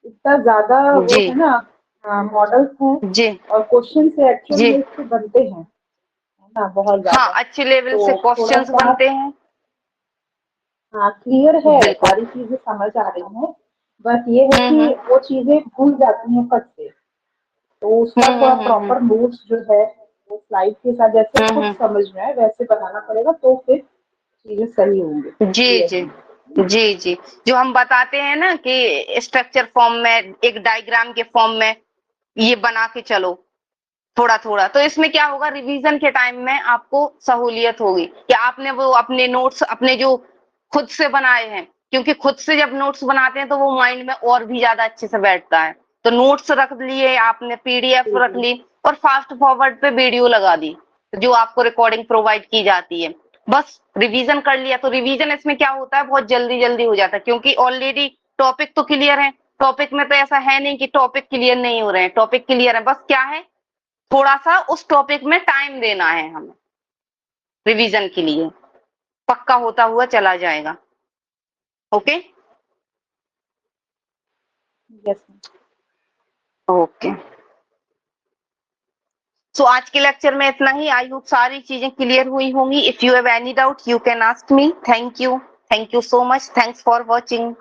इतना ज्यादा वो जी है ना, मॉडल्स हैं जी और क्वेश्चन से एक्चुअल जी में इससे बनते हैं, है ना, बहुत हाँ, ज्यादा। अच्छे लेवल से तो थोड़ा क्वेश्चंस सा बनते हैं। हाँ क्लियर है, बिल्कुल। सारी चीजें समझ आ रही हैं, बस ये है कि हम्म वो चीजें भूल जाती हैं फट से। तो उसका थोड़ा हम्म प्रॉपर नोट्स जो है वो स्लाइड के साथ जैसे खुद हम्म समझ में आए वैसे बनाना पड़ेगा, तो फिर चीजें सही होंगी, जी क्लियर जी होंगी। जी जी, जो हम बताते हैं ना कि स्ट्रक्चर फॉर्म में, एक डायग्राम के फॉर्म में ये बना के चलो थोड़ा थोड़ा, तो इसमें क्या होगा, रिवीजन के टाइम में आपको सहूलियत होगी कि आपने वो अपने नोट्स अपने जो खुद से बनाए हैं, क्योंकि खुद से जब नोट्स बनाते हैं तो वो माइंड में और भी ज्यादा अच्छे से बैठता है। तो नोट्स रख लिए आपने, पीडीएफ रख बिल्कुल। ली, और फास्ट फॉरवर्ड पे वीडियो लगा दी जो आपको रिकॉर्डिंग प्रोवाइड की जाती है। बस रिवीजन कर लिया, तो रिवीजन इसमें क्या होता है, बहुत जल्दी जल्दी हो जाता है, क्योंकि ऑलरेडी टॉपिक तो क्लियर है। टॉपिक में तो ऐसा है नहीं कि टॉपिक क्लियर नहीं हो रहे हैं, टॉपिक क्लियर है, बस क्या है, थोड़ा सा उस टॉपिक में टाइम देना है हमें रिवीजन के लिए, पक्का होता हुआ चला जाएगा। Okay yes. ओके। सो आज के लेक्चर में इतना ही। आई होप सारी चीजें क्लियर हुई होंगी। If you have any doubt you can ask me. Thank you so much, thanks for watching.